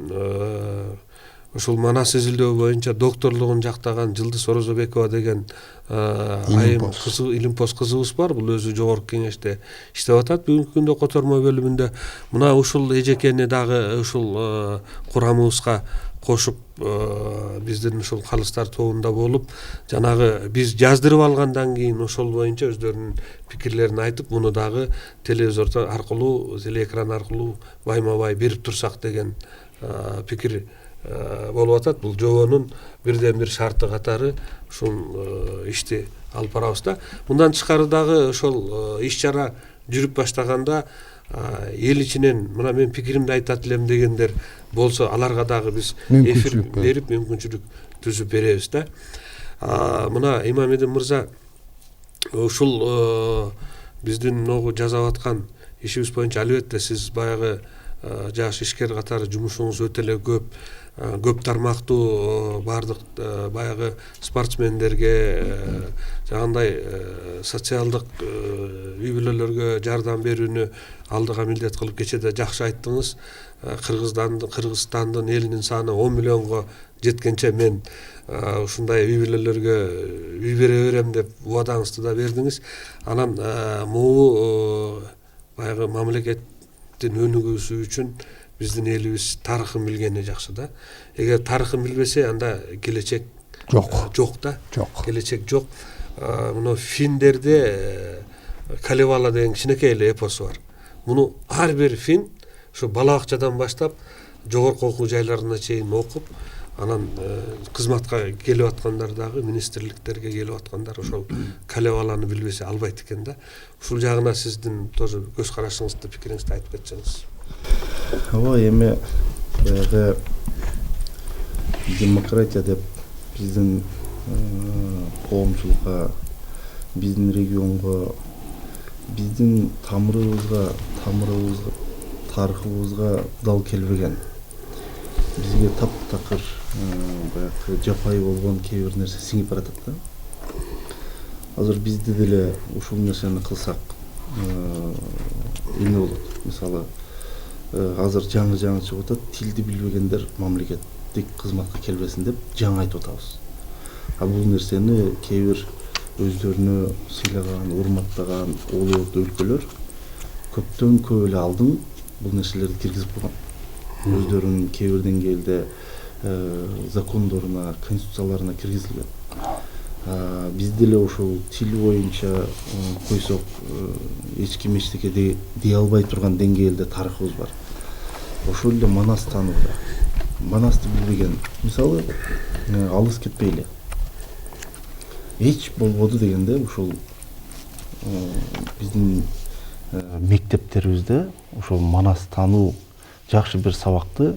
ушул Манас изилдөө боюнча докторлугун жактаган Жылдыз Орозобекова деген айым илимпоз кызыбыз бар. Бул өзү жогорку кеңеште иштеп атат бүгүнкү күндө котормо бөлүмүндө. Мына ушул эжекени дагы ушул курамыбызга кошуп, биздин ушул калыстар тобунда болуп, жанагы биз жаздырып алгандан кийин ошол боюнча өздөрүнүн пикирлерин айтып, муну дагы телевизор аркылуу, телеэкран аркылуу байма-бай берип турсак деген пикир болуп атат. Бул жобонун бирден бир шарты катары ушул ишти алып барабыз да. Мындан тышкары дагы ошол иш-чара жүрүп баштаганда эл ичинен мына мен пикиримди айтат элем дегендер болсо, аларга дагы биз эфир берип мүмкүнчүлүк түзүп беребиз да. Мына Имамидин мырза ушул биздин могу жасап аткан ишибиз боюнча албетте сиз баягы жаш ишкер катары жумушуңуз өтө эле көп тармактуу, бардык баягы спортсмендерге, жагандай социалдык үй бүлөлөргө жардам берүүнү алдыга милдет кылып кечеде жакшы айттыңыз. Кыргызстандын элинин саны 10 миллионго жеткенче мен ушундай үй бүлөлөргө үй бере берем деп убадаңызды да бердиңиз. Анан могу баягы мамлекеттин өнүгүүсү үчүн биздин элибиз тарыхын билгени жакшы да. Эгер тарыхын билбесе, анда келечек жок да. Келечек жок. Мына финдерде Калевала деген кичинекей эле эпосу бар. Муну ар бир фин ушу бала бакчадан баштап жогорку окуу жайларына чейин окуп, Анан кызматка келип аткандар дагы министрликтерге келип аткандар ошол калебаланы билбесе албайт экен да. Ушул жагына сиздин тоже көз карашыңызды, пикириңизди айтып кетсеңиз.
Ооба, эми баягы демократия деп биздин коомчулукка, биздин регионго, биздин тамырыбызга, тарыхыбызга дал келбеген, бизге таптакыр баягы жапайы болгон кээ бир нерсе сиңип баратат да. Азыр бизде деле ушул нерсени кылсак эмне болот? Мисалы, азыр жаңы чыгып атат, тилди билбегендер мамлекеттик кызматка келбесин деп жаңы айтып атабыз. А бул нерсени кээ бир өздөрүнө сыйлаган, урматтаган улут өлкөлөр көптөн көп эле алдын бул нерселерди киргизип койгон. Өздөрүнүн кээ бир деңгээлде закондоруна, конституцияларына киргизилген. Биз деле ошол тил боюнча койсок эч ким эчтеке дей албай турган деңгээлде тарыхыбыз бар. Ошол эле Манас таанууда. Манасты билбеген, мисалы, алыс кетпейли. Эч болбоду дегенде ушул биздин мектептерибизде ошол Манас таануу жакшы бир сабакты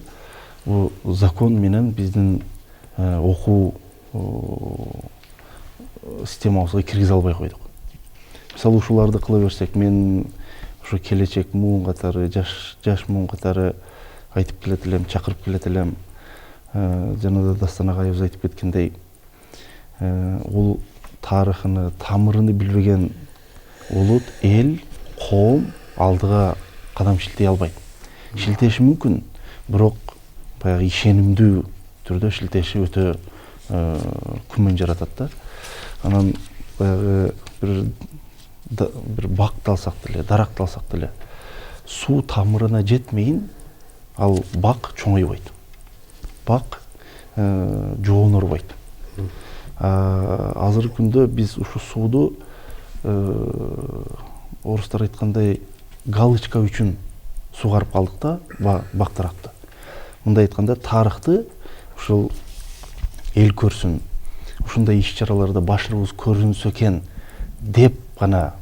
бул закон менен биздин окуу системабызга киргизе албай койдук. Мисалы, ушуларды кыла берсек, мен ушу келечек муун катары, жаш муун катары айтып келет элем, чакырып келет элем. Жана да Дастан агайыбыз айтып кеткендей, бул тарыхыны, тамырыны билбеген улут, эл, коом алдыга кадам шилтей албайт. Шилтеши мүмкүн, бирок баягы ишенимдүү түрдө шилтеши өтө күмөн жаратат да. Анан баягы бир бакты алсак деле, даракты алсак деле, суу тамырына жетмейин, ал бак чоңойбойт. Бак жоонорбойт. Азыркы күндө биз ушу сууду орустар айткандай галочка үчүн сугарып калдык да, бактаракты. Мындай айтканда, тарыхты ушул эл көрсүн, ушундай иш-чараларда башырыбыз көрүнсө экен деп гана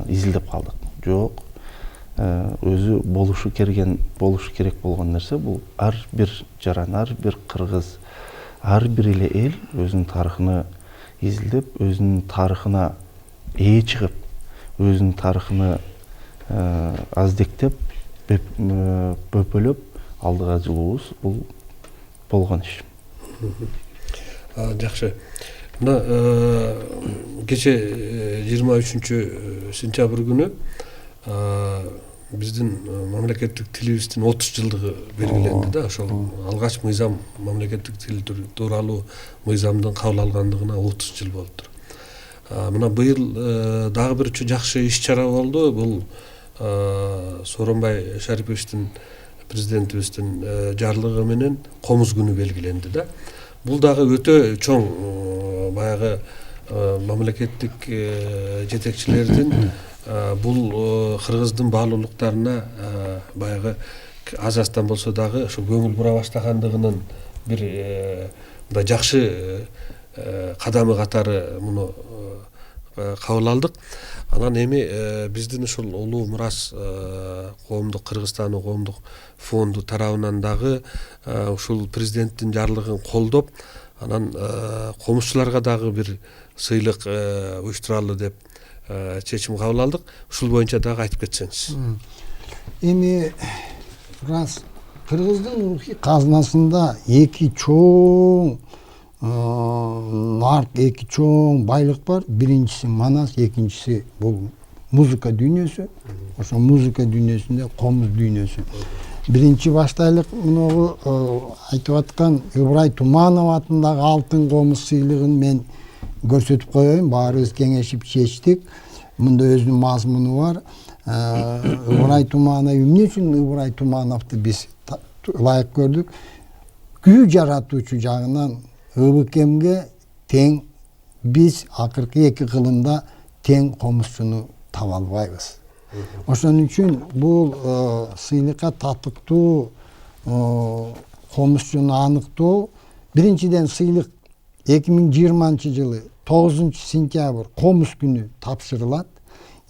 изилдеп калдык. Жок, өзү болушу керек болгон нерсе бул ар бир жаран, ар бир кыргыз, ар бир эле эл өзүнүн тарыхыны изилдеп, өзүнүн тарыхына ээ чыгып, өзүнүн тарыхыны аздектеп, бөпөлөп алдыга жылуубуз бул болгон иш.
Жакшы. Мына кече 23-сентябрь күнү биздин мамлекеттик тилибиздин 30 жылдыгы белгиленди да. Ошол алгач мыйзам, мамлекеттик тил тууралуу мыйзамдын кабыл алгандыгына 30 жыл болуптур. Мына быйыл дагы бир жакшы иш-чара болду. Бул Сооронбай Шариповичтин, президентибиздин жарлыгы менен комуз күнү белгиленди да. Бул дагы өтө чоң баягы мамлекеттик жетекчилердин бул кыргыздын баалуулуктарына баягы аз-аздан болсо дагы ошо көңүл бура баштагандыгынын бир мындай жакшы кадамы катары муну кабыл алдык. Анан эми биздин ушул улуу мурас коомдук, Кыргызстан коомдук фонду тарабынан дагы ушул президенттин жарлыгын колдоп, анан комузчуларга дагы бир сыйлык уюштуралы деп чечим кабыл алдык. Ушул боюнча дагы айтып кетсеңиз.
Эми раз кыргыздын рухий казынасында эки чоң нарк, эки чоң байлык бар. Биринчиси Манас, экинчиси бул музыка дүйнөсү. Ошо музыка дүйнөсүндө комуз дүйнөсү. Биринчи баштайлык муну айтып аткан Ыбырай Туманов атындагы алтын комуз сыйлыгын мен көрсөтүп коеюн. Баарыбыз кеңешип чечтик. Мында өзүнүн мазмуну бар. Ыбырай Туманов, эмне үчүн Ыбырай Тумановду биз ылайык көрдүк? Күү жаратуучу жагынан ыбыкемге тең биз акыркы эки кылымда тең комузчуну таба албайбыз. Ошон үчүн бул сыйлыкка татыктуу комузчуну аныктоо Биринчиден сыйлык 2020 жылы 9 сентябрь комуз күнү тапшырылат.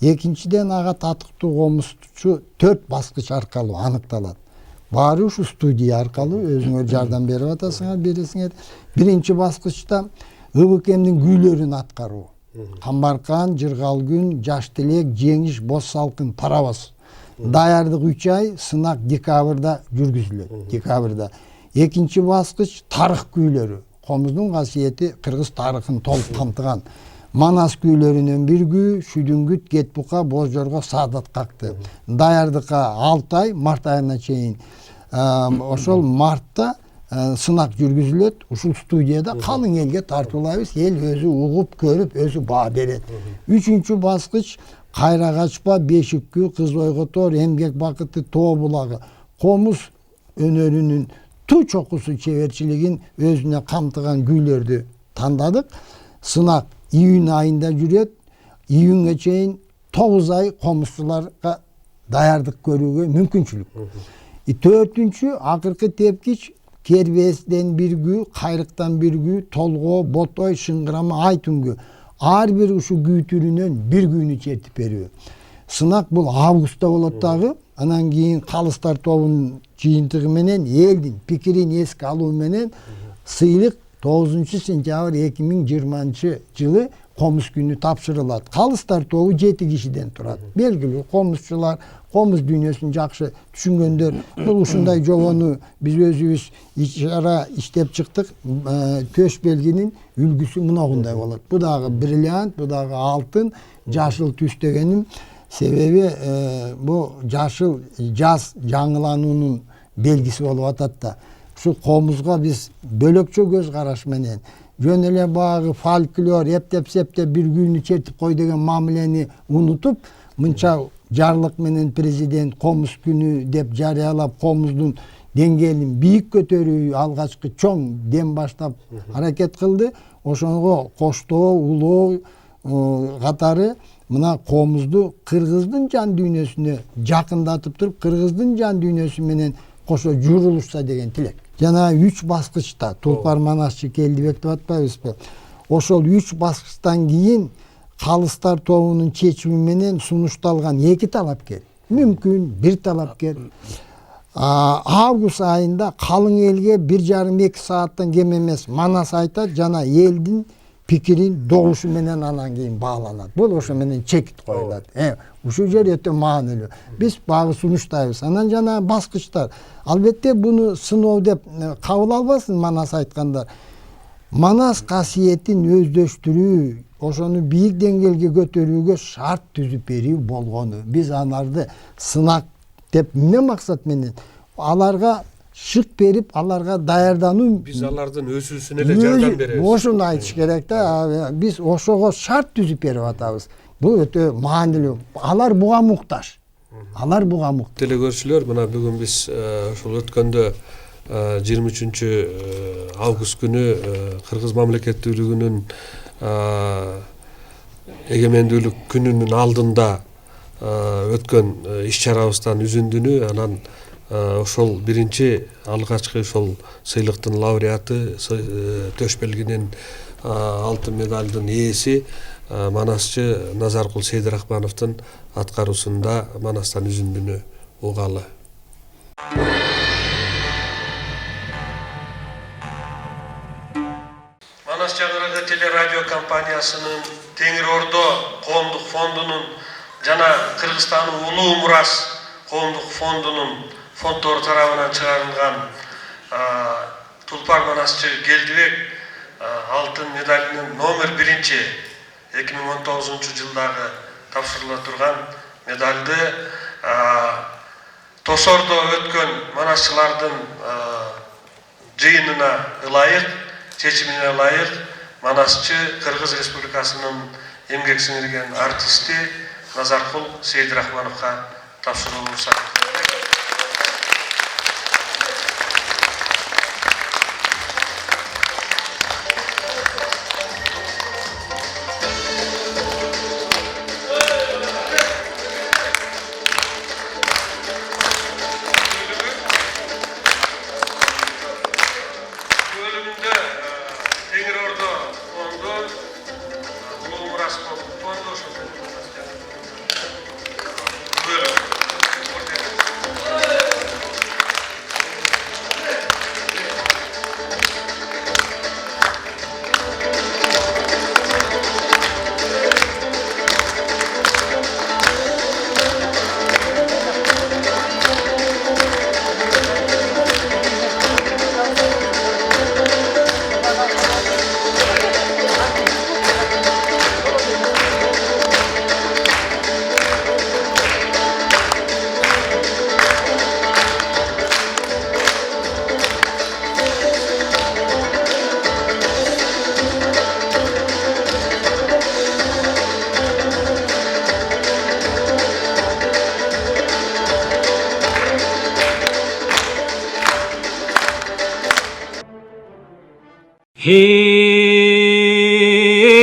Экинчиден ага татыктуу комузчу 4 баскыч аркылуу аныкталат. Баары ушу студия аркылуу өзүңөр жардам берип атасыңар, бересиңер. Биринчи баскычта ыбыкемдин күүлөрүн аткаруу. Камбаркан, Жыргалгүн, Жаш Тилек, Жеңиш, Боз Салкын, Парабас. Даярдык 3 ай, сынак декабрда жүргүзүлөт. Декабрда. Экинчи баскыч тарых күүлөрү. Комуздун касиети кыргыз тарыхын толук камтыган. Манас күүлөрүнөн бир күү, Шүдүнгүт, Кетбука, Бозжорго, Саадат какты. Даярдыкка 6 ай, март айына чейин. Ошол мартта сынак жүргүзүлөт. Ушул студияда калың элге тартуулайбыз. Эл өзү угуп, көрүп, өзү баа берет. Үчүнчү баскыч Кайра качпа, Бешик күү, Кыз ойготор, Эмгек бакыты, Тоо булагы. Комуз өнөрүнүн туу чокусу чеберчилигин өзүнө камтыган күүлөрдү тандадык. Сынак июнь айында жүрөт. Июньгө чейин 9 ай комузчуларга даярдык көрүүгө мүмкүнчүлүк. Төртүнчү акыркы тепкич Кербезден бир күү, Кайрыктан бир күү, Толго, Ботой, Шыңгырама, Айтүнгү. Ар бир ушу күү түрүнөн бир күүнү чертип берүү. Сынак бул августта болот дагы. Анан кийин Калыстар тобунун жыйынтыгы менен элдин пикирин эске алуу менен сыйлык 9 сентябрь 2020 жылы комуз күнү тапшырылат. Калыстар тобу 7 кишиден турат. Белгилүү комузчулар, комуз дүйнөсүн жакшы түшүнгөндөр. Бул ушундай жобону биз өзүбүз ичара иштеп чыктык. Төш белгинин үлгүсү мынагындай болот. Бу дагы бриллиант, бу дагы алтын, жашыл түстөгөнүм. Себеби бу жашыл жаз жаңылануунун белгиси болуп атат да. Ушу комузга биз бөлөкчө көз караш менен жөн эле багы фольклор, эптеп-септеп бир күүнү чертип кой деген мамилени унутуп, мынча жарлык менен президент комуз күнү деп жарыялап, комуздун деңгээлин бийик көтөрүү алгачкы чоң дем баштап аракет кылды. Ошого коштоо, улоо катары мына комузду кыргыздын жан дүйнөсүнө жакындатып туруп, кыргыздын жан дүйнөсү менен кошо журулушса деген тилек. Жана 3 баскычта Тулпар Манасчы Келдибек деп атпайбызбы? Ошол 3 баскычтан кийин Калыстар тобунун чечими менен сунушталган 2 талапкер, мүмкүн 1 талапкер август айында калың элге 1,5-2 сааттан кем эмес манас айтат жана элдин пикирин догушу менен анан кийин бааланат. Бул ошо менен чекит коюлат. Ушул жер өтө маанилүү. Биз багы сунуштайбыз. Анан жана баскычтар. Албетте буну сыноо деп кабыл албасын манас айткандар. Манас касиетин өздөштүрүү, ошону бийик деңгээлге көтөрүүгө шарт түзүп берүү болгону. Биз аларды сынак деп эмне максат менен аларга шык берип, аларга даярдануу,
биз алардын өсүүсүнө эле жардам беребиз.
Ошону айтыш керек да. Биз ошого шарт түзүп берип атабыз. Бул өтө маанилүү. Алар буга муктаж. Алар буга муктаж.
Телекөрүүчүлөр, мына бүгүн биз ошол өткөндө 23 август күнү Кыргыз мамлекеттүүлүгүнүн эгемендүүлүк күнүнүн алдында өткөн иш-чарабыздан үзүндүнү, анан ошол биринчи алгачкы ошол сыйлыктын лауреаты, төш белгинин алтын медалдын ээси Манасчы Назаркул Сейдирахмановдун аткаруусунда Манастан үзүндүнү угалы. Манас Жаңырыгы телерадио компаниясынын Теңир Ордо коомдук фондунун жана Кыргызстандын Улуу Мурас коомдук фондунун фонддору тарабынан чыгарылган Тулпар Манасчы Келдибек алтын медалинин номер 1 2019 жылдагы тапшырыла турган медалды Тосордо өткөн манасчылардын жыйынына ылайык, чечимине ылайык Манасчы Кыргыз Республикасынын эмгек сиңирген артисти Назаркул Сейдирахмановго тапшырылса. Bölümünde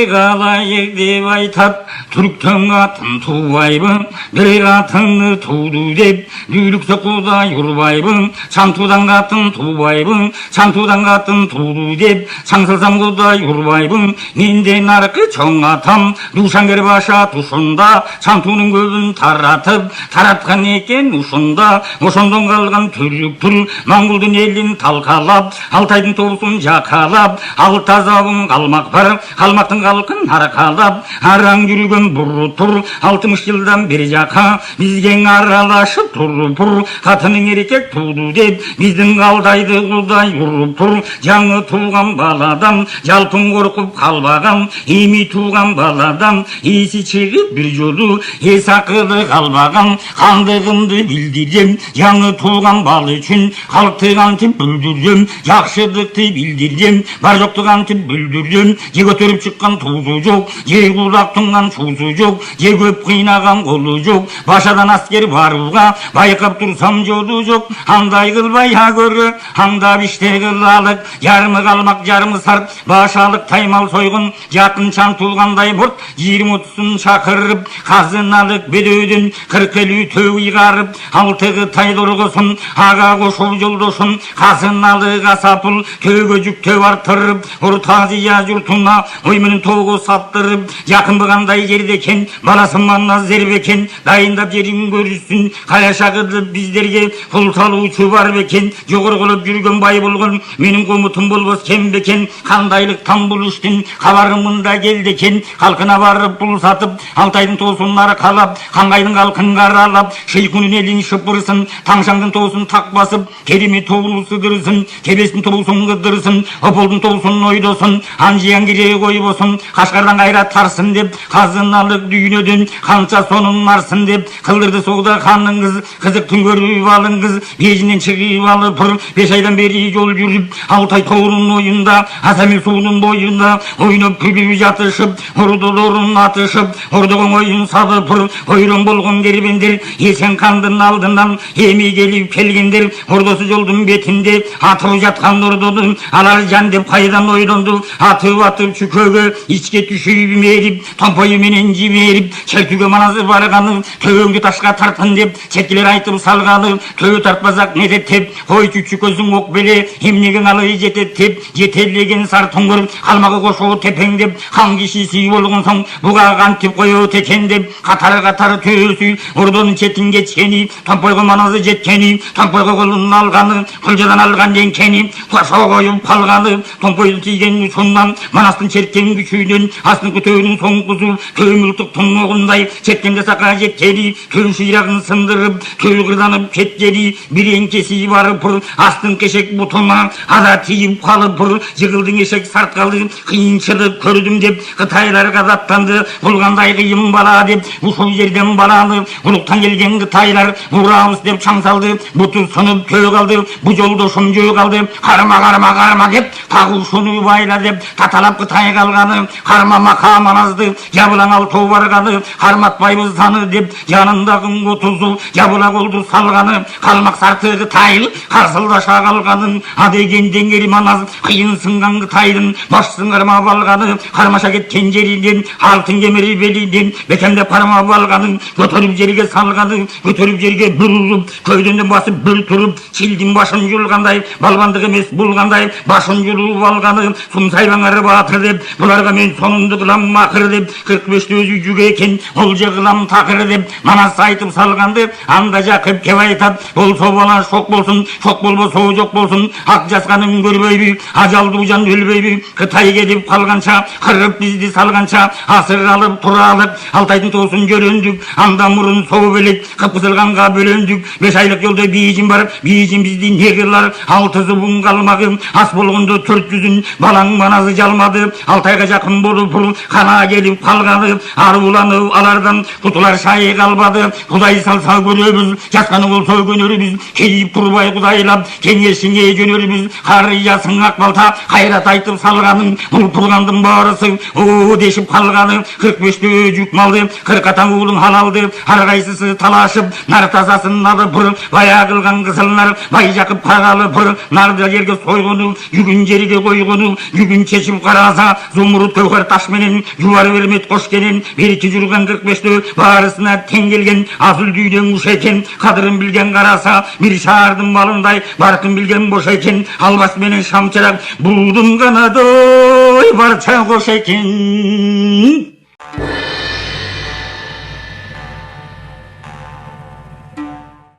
қалайық деп айтап түріктің атын туайбын, бір қатынны туды деп дүлікті құдай ұрбайбын, шантудан қатын тубайбын, шантудан қатын туды деп шаңсылсам құдай ұрбайбын, менден арқы чоң атам душангер баша тұшында шантуның көбін таратқан екен ұшында. Ошондон қалған түрік тұр Моңғолдың елін талқалап, Алтайдың тоғысын жақалап, ал тазабың қалмақ бар, қалмақтың қалқын арқалап, араң жүрген бұры тұр 60 жылдан бері жақа бізген аралашып тұр, қатының ерекек туды деп біздің қалдайды құдай ұрып тұр. Жаңы туған баладан жалпын қорқып қалбаған, еми туған баладан есі шығып бір жолы ес ақылы қалбаған, қандығымды білдірем жаңы туған бал үшін, халықты қантып бүлдірем, жақшылықты білдірем, бар жоқты қантып бүлдірем, же көтеріп шыққан туысы жоқ, же құлақ тұнған шуысы жоқ, же көп қинаған қолы жоқ, башадан аскер баруға байқап тұрсам жолы жоқ. Андай қылбай көрі, аңдап іште қылалық, жарымы қалмақ жарымы сарп, башалық таймал сойғын, жақын шан туғандай бұрт, 20-30 шақырып, қазыналық бедеуден 40-50 төй қарып, алтығы тайлырғысын, аға қошу жолдысын, қазыналық асапыл, төгі жүкте артырып, ұртазия жұртына ойменің тоғы саптырып, жақын бұғандай жердекен, баласын манна зербекен, дайындап жерін көрсін, қаяша қыдып біздерге құл салушы бар бекен, жоғыр қылып жүрген бай болғын, менің қомытым болбас кем бекен, қандайлық там бұл үштін, қабарымында келдекен, қалқына барып бұл сатып, Алтайдың тоғысынлары қалап, қаңғайдың қалқын қаралап, шейкүнін елін шыпырсын, таңшаңдың тоғысын тақ басып, кереме тоғылысы дырсын, кебесін тоғысын қыдырсын, ополдың тоғысын ойдосын, анжиян кере қой босын, қашқардан қайрат тарсын деп, қазыналық дүйінеден қанша сонын марсын деп, қылдырды соғда ханыңыз, қызықтың көріп алыңыз, бежінен шығып алып бұр, 5 айдан бері жол жүріп, Алтай тоғырын ойында, Асамел суының бойында, ойнап күліп жатышып, ұрдылырын атышып, ұрдығын ойын сабып бұр, ойран болған кербендер, есен қандың алдынан, еми келіп келгендер, ұрдысы жолдың бетінде, атып жатқан ұрдыдың, алар жан деп қайдан ойданды, атып шүкөге, ичке түшіп меріп, тампойы менен жіберіп, шертуге маназы барғаны, төңгі ташқа тартын деп, шеткелер айтып салғаны, төй тартпазақ не деп, қой чүкші көзің оқ беле, емнеген алы жетет деп, жетелеген сар тұңғыр, қалмағы қошу тепен деп, қан кишisi болған соң, бұға қантып қойы текен деп, қатары төсі, ұрдың четін кеткені, тампойғы маназы жеткені, тампойғы қолын алғаны, құлжадан алған денкені, қошу қойып қалғаны, тампойды тиген ұшыннан, манастың шерткен күшінен, астың көтеуінің соңғызу, көмілтік тұңғығындай, шеткенде сақа жеткені, төң ширағын сындырып, төй қырданып кеткені, бір енкесі барып бұр, астың кешек бұтына, ада тиіп қалып бұр, жығылдың ешек сарт қалды, қиыншылып көрдім деп, қытайлар қазаттанды, болғандай қиын бала деп, ұшыл жерден баланы, ұлықтан келген қытайлар, ұрамыз деп шаң салды, бұты сынып төй қалды, бұ жолды шым жөй қалды, қарма деп, тағы ұшыны байла деп, таталап қытай қалғаны, қарма мақа маназды, жабылаң алтау барғаны, қарматпайбыз саны деп, жанындағын отызу, жабыла қолды салғаны, қалмақ сарты қытайлы, қарсылдаша қалғанын, адеген денгері маназ, қиын сынған қытайдың, башсын қарма балғаны, қармаша кеткен жерінен, алтын кемері белінен, бекемдеп қарма балғанын, көтеріп жерге салғаны, көтеріп жерге бір ұрып, көйденді басып бір тұрып, шилдің башын жұлғандай, балбандық емес бұлғандай, башын жұлып алғаны, сұм сайбаңары батыр деп, бұларға мен сонымды қылам мақыр деп, 45-ті өзі жүге екен, ол же қылам тақыр деп, манас айтып салғанды, анда жақып кеп айтап, болса бала шоқ болсын, шоқ болбаса жоқ болсын, ақ жасқаным көрбейбі, ажалды жан өлбейбі, Қытай келіп қалғанша, қырып бізді салғанша, асыр алып тұра алып, Алтайдың тоғысын жөрендік, анда мұрын соу белек, қып-қызылғанға бөлендік, 5 айлық жолда бейжін бар, бейжін бізді не қылар, 6 зұбын қалмағым, ас болғынды 400-ін, балаң маназы жалмады, Алтайға жақын болып бұл, қана келіп қалғаны, аруланып алардан кутулар шайы калбады. Кудай салса көрөбүз, жатканы болсо көнөрүбүз, кейип турбай кудайлап кеңешиңе жөнөрбүз. Карыясың ак балта, кайрат айтып салганың, мултулгандын баарысы о дешип калганы. 45тө жүк малды, 40 атаң уулуң халалды, ар кайсысы талашып, нар тазасын алып бир, бая кылган кызылнар, бай жакып кагалы бир, нарды жерге сойгону, жүгүн жерге койгону, жүгүн чечип караса, зумруд көгөр таш менен, жубар бермет кош кенен, берки жүргөн 45тө баарысына тең келген, асыл дүйдөн уш экен, кадырын билген караса, бир шаардын малындай, баркын билген бош экен, албас менен шамчырак, булдун канадой барча кош экен.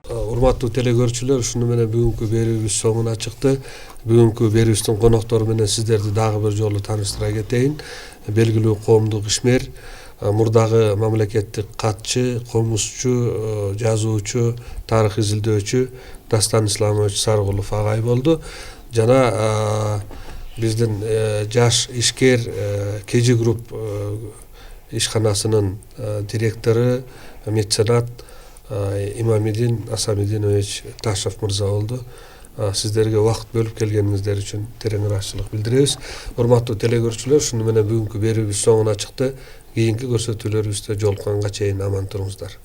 Урматтуу телекөрүүчүлөр, ушуну менен бүгүнкү берүүбүз соңуна чыкты. Бүгүнкү берүүбүздүн коноктору менен сиздерди дагы бир жолу тааныштыра кетейин. Белгилүү коомдук ишмер, мурдагы мамлекеттик катчы, комузчу, жазуучу, тарых изилдөөчү Дастан Исламович Саргулов агай болду. Жана биздин жаш ишкер Кежи групп ишканасынын директору, меценат Имамидин Асамидинович Ташев мырза болду. Сиздерге убакыт бөлүп келгениңиздер үчүн терең ыраазычылык билдиребиз. Урматтуу телекөрүүчүлөр, ушуну менен бүгүнкү берүүбүз соңуна чыкты. Кийинки көрсөтүүлөрүбүздө жолукканга чейин аман туруңуздар.